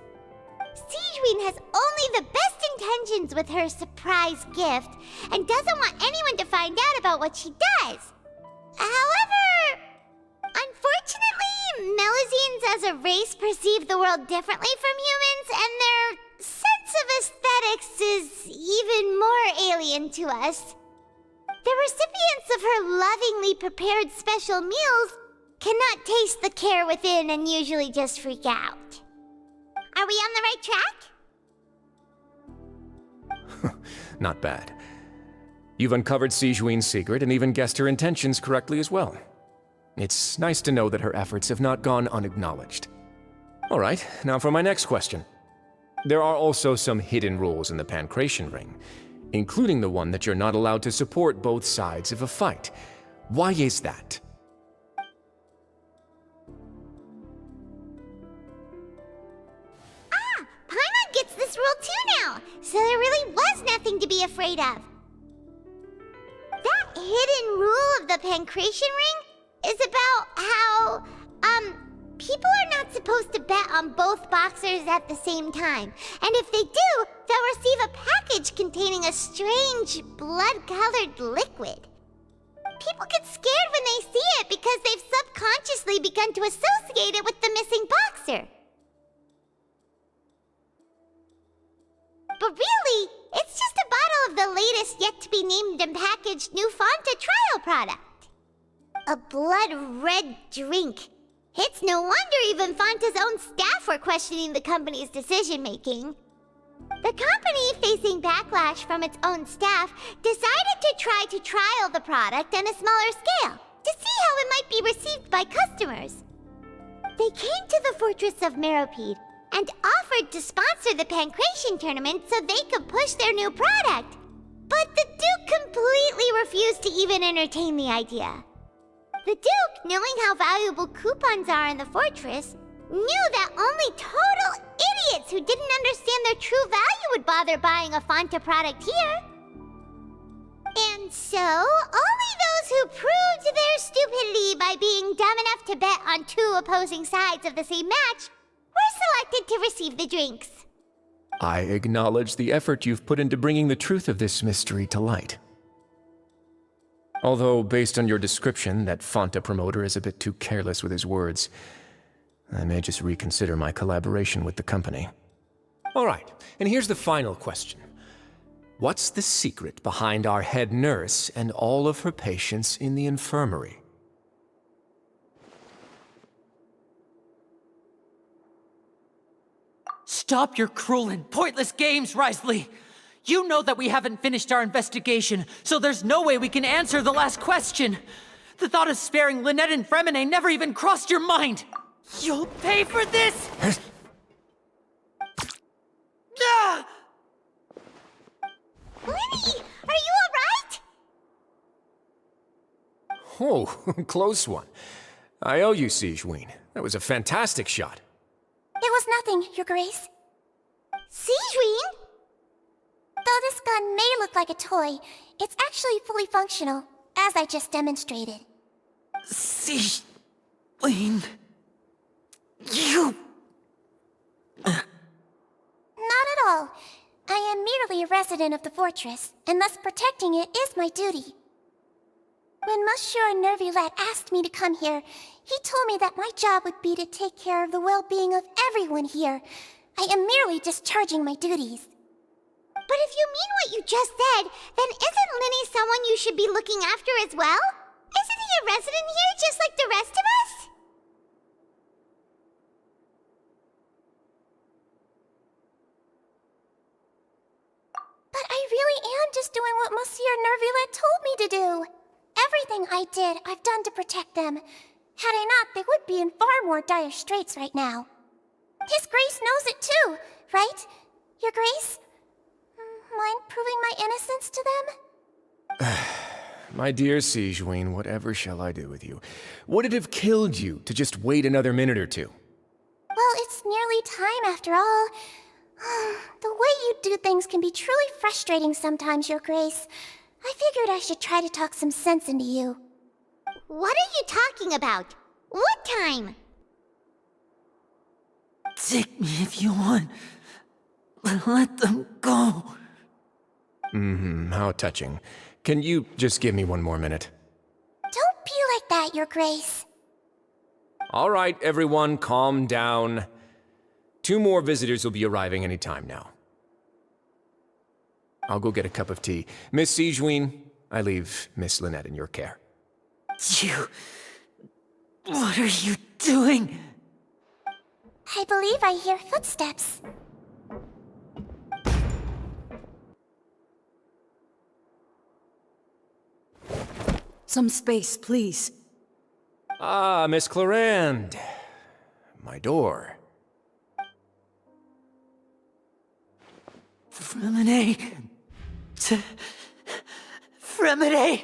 Sigewinne has only the best intentions with her surprise gift and doesn't want anyone to find out about what she does. However, unfortunately, Melusines as a race perceive the world differently from humans, and their sense of aesthetics is even more alien to us. The recipients of her lovingly prepared special meals cannot taste the care within and usually just freak out. Are we on the right track?
Not bad. You've uncovered Sigewinne's secret and even guessed her intentions correctly as well. It's nice to know that her efforts have not gone unacknowledged. All right, now for my next question. There are also some hidden rules in the Pancration Ring, including the one that you're not allowed to support both sides of a fight. Why is that?
afraid of. That hidden rule of the pancration ring is about how, people are not supposed to bet on both boxers at the same time. And if they do, they'll receive a package containing a strange, blood-colored liquid. People get scared when they see it because they've subconsciously begun to associate it with the missing boxer. But really, it's just a bottle of the latest yet-to-be-named and packaged new Fanta trial product. A blood-red drink. It's no wonder even Fanta's own staff were questioning the company's decision-making. The company, facing backlash from its own staff, decided to try to trial the product on a smaller scale to see how it might be received by customers. They came to the fortress of Meropide and offered to sponsor the Pancration tournament so they could push their new product. But the Duke completely refused to even entertain the idea. The Duke, knowing how valuable coupons are in the fortress, knew that only total idiots who didn't understand their true value would bother buying a Fanta product here. And so, only those who proved their stupidity by being dumb enough to bet on two opposing sides of the same match were selected to receive the drinks.
I acknowledge the effort you've put into bringing the truth of this mystery to light. Although, based on your description, that Fanta promoter is a bit too careless with his words, I may just reconsider my collaboration with the company. All right, and here's the final question. What's the secret behind our head nurse and all of her patients in the infirmary?
Stop your cruel and pointless games, Risley! You know that we haven't finished our investigation, so there's no way we can answer the last question. The thought of sparing Lynette and Fremine never even crossed your mind. You'll pay for this! Ah!
Lenny, are you alright?
Oh, close one. I owe you, Sigewinne. That was a fantastic shot.
It was nothing, Your Grace. Sigewinne? Though this gun may look like a toy, it's actually fully functional, as I just demonstrated.
Sigewinne... You...
Not at all. I am merely a resident of the fortress, and thus protecting it is my duty. When Monsieur Nervulette asked me to come here, he told me that my job would be to take care of the well-being of everyone here. I am merely discharging my duties. But if you mean what you just said, then isn't Linny someone you should be looking after as well? Isn't he a resident here just like the rest of us? But I really am just doing what Monsieur Nervulette told me to do. Everything I did, I've done to protect them. Had I not, they would be in far more dire straits right now. His Grace knows it too, right? Your Grace? Mind proving my innocence to them?
My dear Sigewinne, whatever shall I do with you? Would it have killed you to just wait another minute or two?
Well, it's nearly time after all. The way you do things can be truly frustrating sometimes, Your Grace. I figured I should try to talk some sense into you. What are you talking about? What time?
Take me if you want. Let them go.
How touching. Can you just give me one more minute?
Don't be like that, Your Grace.
All right, everyone, calm down. 2 more visitors will be arriving any time now. I'll go get a cup of tea. Miss Sigewinne, I leave Miss Lynette in your care.
You... What are you doing?
I believe I hear footsteps.
Some space, please.
Ah, Miss Clarande. My door.
Fremine... Fremine...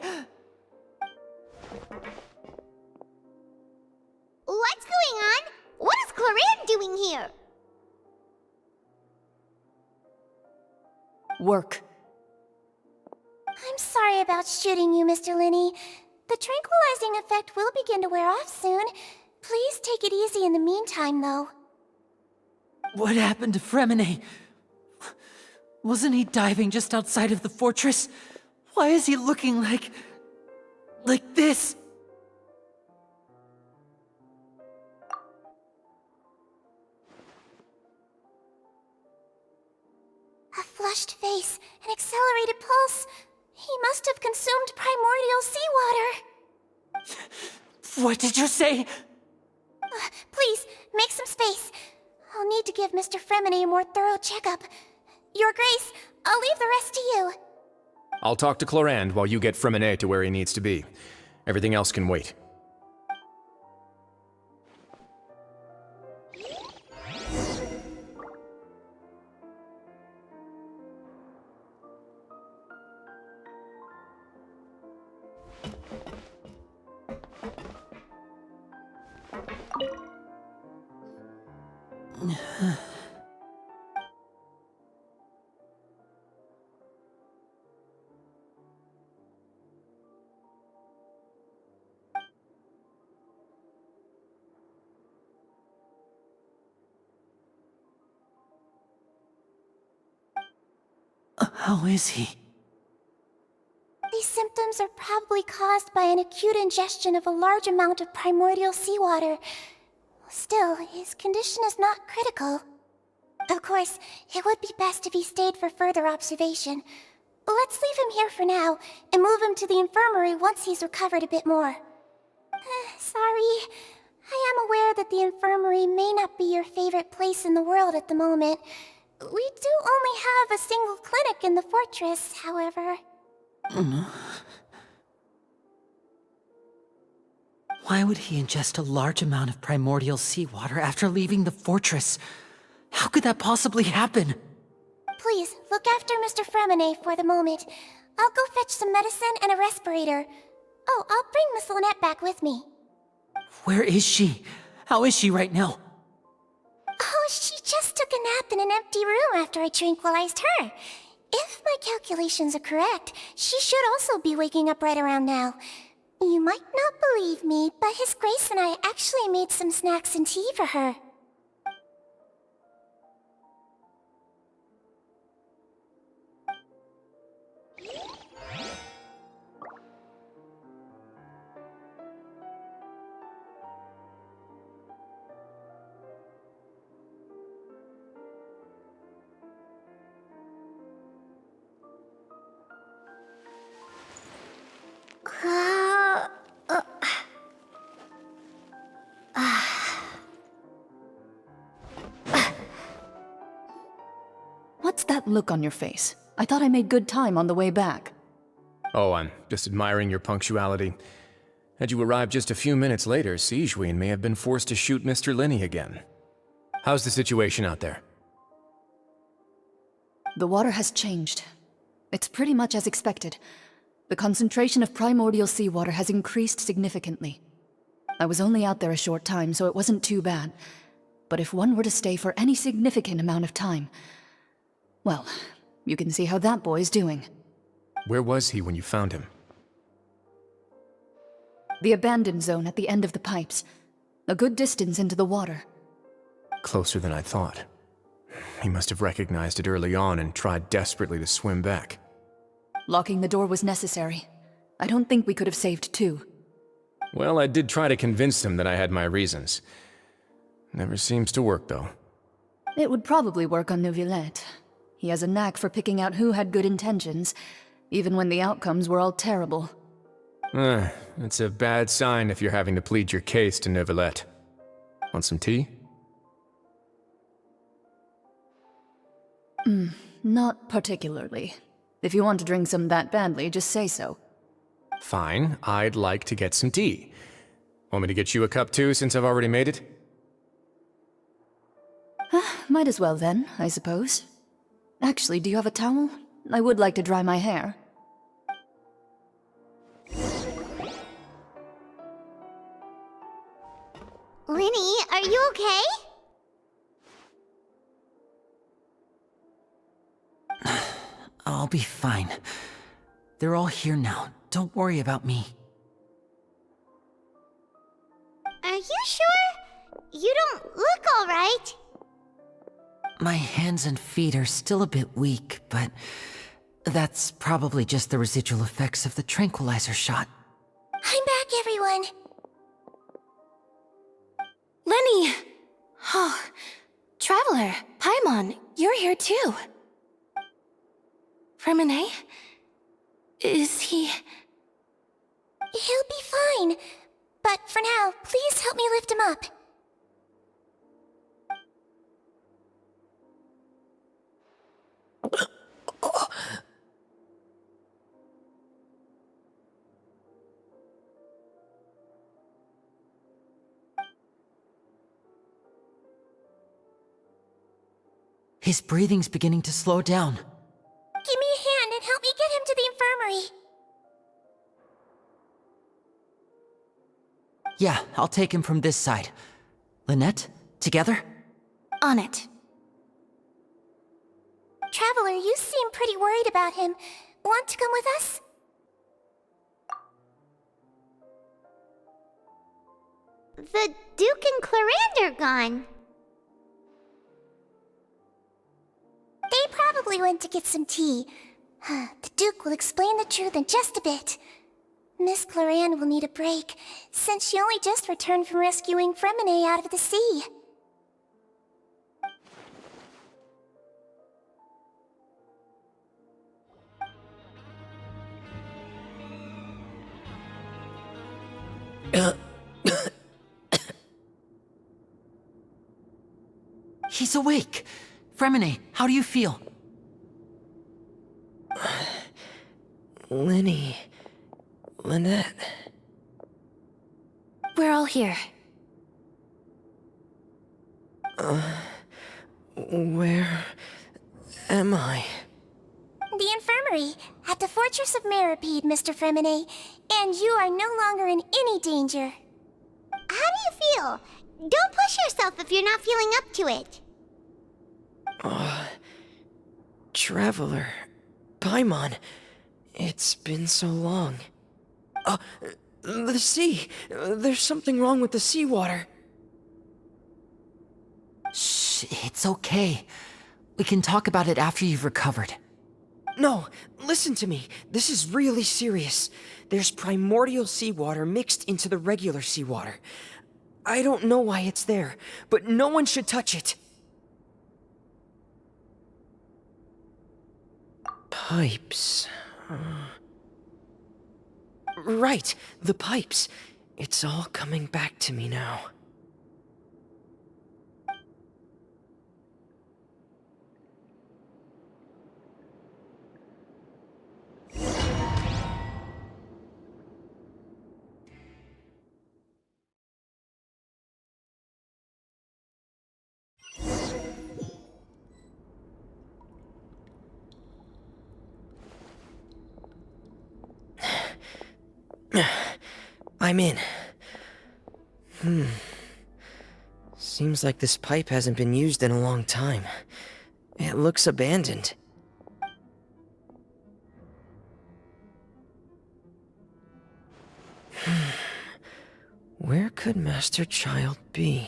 What's going on? What is Clarande doing here?
Work.
sorry about shooting you, Mr. Linney. The tranquilizing effect will begin to wear off soon. Please take it easy in the meantime, though.
What happened to Fremine? Wasn't he diving just outside of the fortress? Why is he looking like this?
A flushed face, an accelerated pulse. He must have consumed primordial seawater.
What did you say?
Please, make some space. I'll need to give Mr. Fremine a more thorough checkup. Your Grace, I'll leave the rest to you.
I'll talk to Clorand while you get Fremine to where he needs to be. Everything else can wait.
How is he?
These symptoms are probably caused by an acute ingestion of a large amount of primordial seawater. Still, his condition is not critical. Of course, it would be best if he stayed for further observation. But let's leave him here for now, and move him to the infirmary once he's recovered a bit more. Sorry. I am aware that the infirmary may not be your favorite place in the world at the moment. We do only have a single clinic in the fortress, however.
Why would he ingest a large amount of primordial seawater after leaving the fortress? How could that possibly happen?
Please, look after Mr. Fremine for the moment. I'll go fetch some medicine and a respirator. Oh, I'll bring Miss Lynette back with me.
Where is she? How is she right now?
Oh, she just took a nap in an empty room after I tranquilized her. If my calculations are correct, she should also be waking up right around now. You might not believe me, but His Grace and I actually made some snacks and tea for her.
What's that look on your face? I thought I made good time on the way back.
Oh, I'm just admiring your punctuality. Had you arrived just a few minutes later, Sigewinne may have been forced to shoot Mr. Linney again. How's the situation out there?
The water has changed. It's pretty much as expected. The concentration of primordial seawater has increased significantly. I was only out there a short time, so it wasn't too bad. But if one were to stay for any significant amount of time, well, you can see how that boy's doing.
Where was he when you found him?
The abandoned zone at the end of the pipes. A good distance into the water.
Closer than I thought. He must have recognized it early on and tried desperately to swim back.
Locking the door was necessary. I don't think we could have saved two.
Well, I did try to convince him that I had my reasons. Never seems to work, though.
It would probably work on Neuvillette. He has a knack for picking out who had good intentions, even when the outcomes were all terrible.
It's a bad sign if you're having to plead your case to Neuvillette. Want some tea?
Not particularly. If you want to drink some that badly, just say so.
Fine, I'd like to get some tea. Want me to get you a cup too, since I've already made it?
Might as well then, I suppose. Actually, do you have a towel? I would like to dry my hair.
Linny, are you okay?
I'll be fine. They're all here now. Don't worry about me.
Are you sure? You don't look all right.
My hands and feet are still a bit weak, but that's probably just the residual effects of the tranquilizer shot.
I'm back, everyone.
Lenny! Oh, Traveler, Paimon, you're here too. Remine? Is he...
He'll be fine. But for now, please help me lift him up.
His breathing's beginning to slow down.
Give me a hand and help me get him to the infirmary.
Yeah, I'll take him from this side. Lynette, together?
On it.
Traveler, you seem pretty worried about him. Want to come with us? The Duke and Clarande are gone. They probably went to get some tea. The Duke will explain the truth in just a bit. Miss Clarande will need a break, since she only just returned from rescuing Fremine out of the sea.
He's awake. Fremine, how do you feel?
Lenny... Lynette...
We're all here.
Where... am I?
The infirmary, at the Fortress of Meripede, Mr. Fremine, and you are no longer in any danger. How do you feel? Don't push yourself if you're not feeling up to it.
Traveler... Paimon... It's been so long. The sea! There's something wrong with the seawater.
Shh, it's okay. We can talk about it after you've recovered.
No, listen to me. This is really serious. There's primordial seawater mixed into the regular seawater. I don't know why it's there, but no one should touch it. Pipes... Right, the pipes. It's all coming back to me now. I'm in. Seems like this pipe hasn't been used in a long time. It looks abandoned. Where could Master Child be?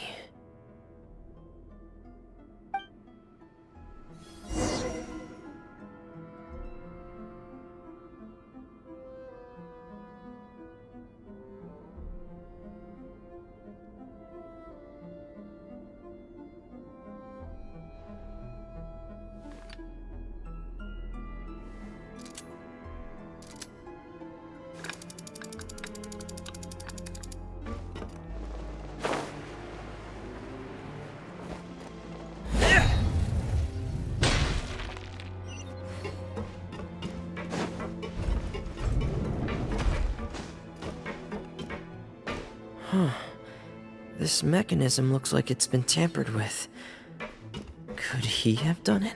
This mechanism looks like it's been tampered with. Could he have done it?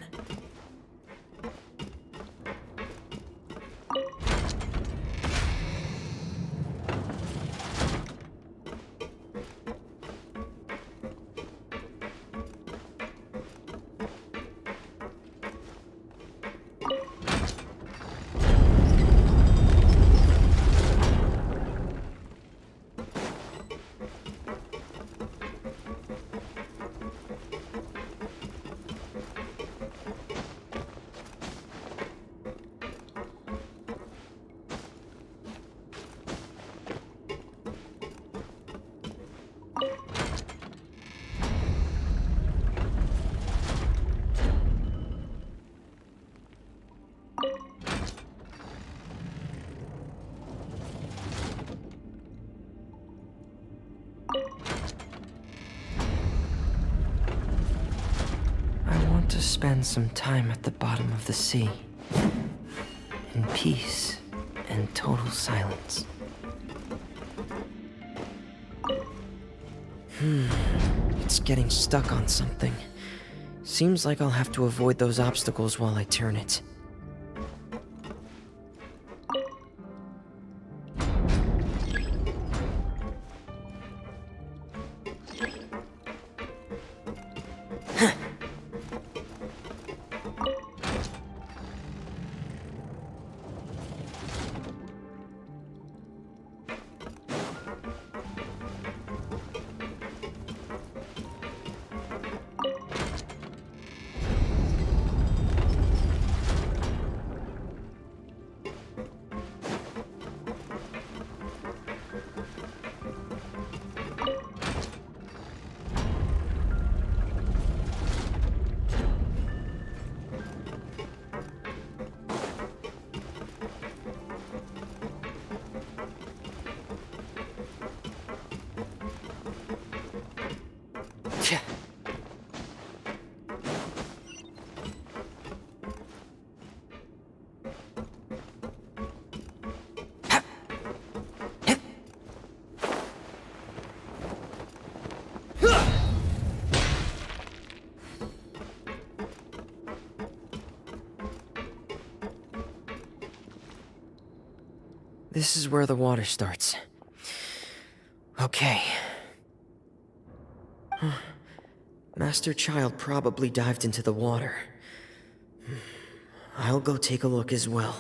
spend some time at the bottom of the sea. In peace and total silence. It's getting stuck on something. Seems like I'll have to avoid those obstacles while I turn it. This is where the water starts. Okay. Master Child probably dived into the water. I'll go take a look as well.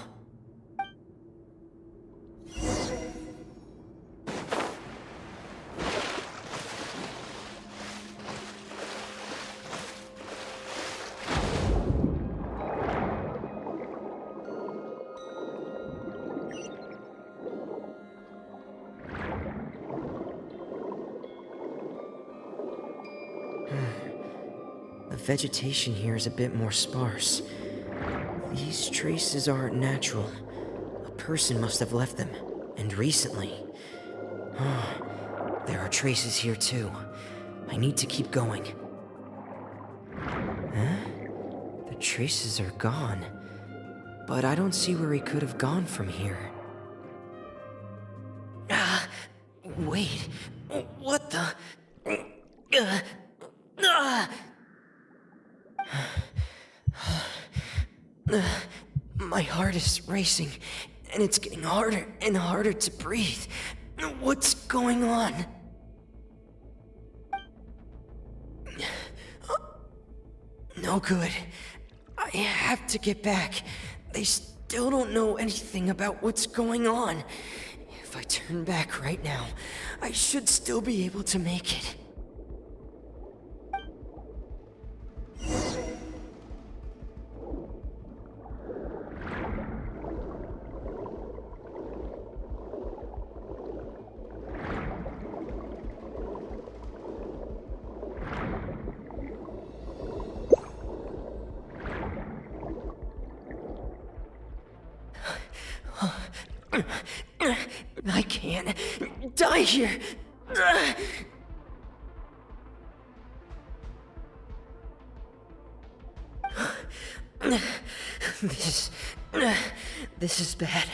The vegetation here is a bit more sparse. These traces aren't natural. A person must have left them, and recently. There are traces here too. I need to keep going. The traces are gone, but I don't see where he could have gone from here. Wait, what the? My heart is racing, and it's getting harder and harder to breathe. What's going on? No good. I have to get back. They still don't know anything about what's going on. If I turn back right now, I should still be able to make it. I can't die here. This is bad.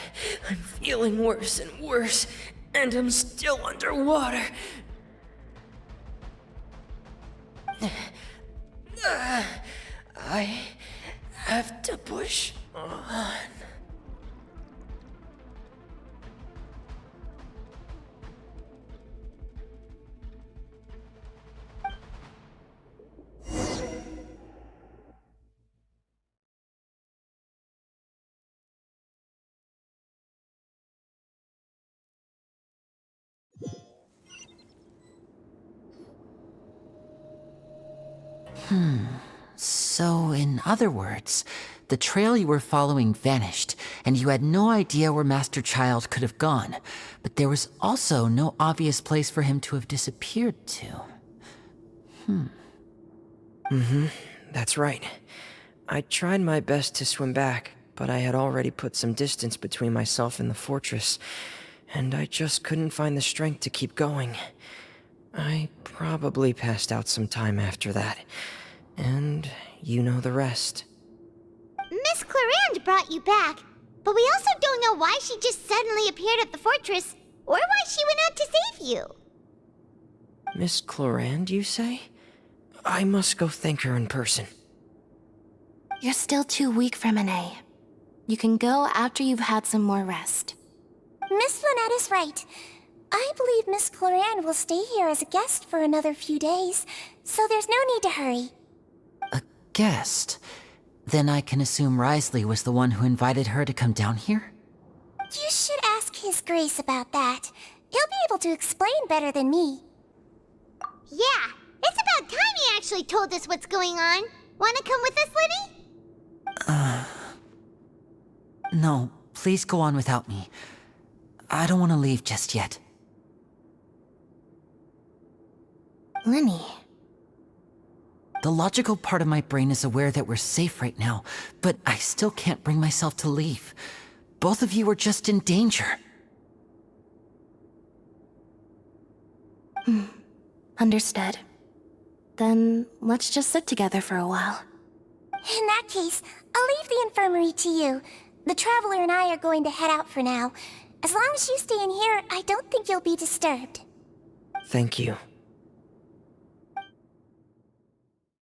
I'm feeling worse and worse, and I'm still underwater. I have to push on.
So, in other words, the trail you were following vanished, and you had no idea where Master Child could have gone, but there was also no obvious place for him to have disappeared to.
That's right. I tried my best to swim back, but I had already put some distance between myself and the fortress, and I just couldn't find the strength to keep going. I probably passed out some time after that. And you know the rest.
Miss Clarande brought you back, but we also don't know why she just suddenly appeared at the fortress, or why she went out to save you.
Miss Clarande, you say? I must go thank her in person.
You're still too weak for Monet. You can go after you've had some more rest. Miss Lynette is right. I believe Miss Clarande will stay here as a guest for another few days, so there's no need to hurry.
A guest? Then I can assume Risley was the one who invited her to come down here?
You should ask His Grace about that. He'll be able to explain better than me. Yeah, it's about time he actually told us what's going on. Wanna come with us, Lenny?
No, please go on without me. I don't want to leave just yet.
Lenny.
The logical part of my brain is aware that we're safe right now, but I still can't bring myself to leave. Both of you are just in danger.
Understood. Then let's just sit together for a while. In that case, I'll leave the infirmary to you. The Traveler and I are going to head out for now. As long as you stay in here, I don't think you'll be disturbed.
Thank you.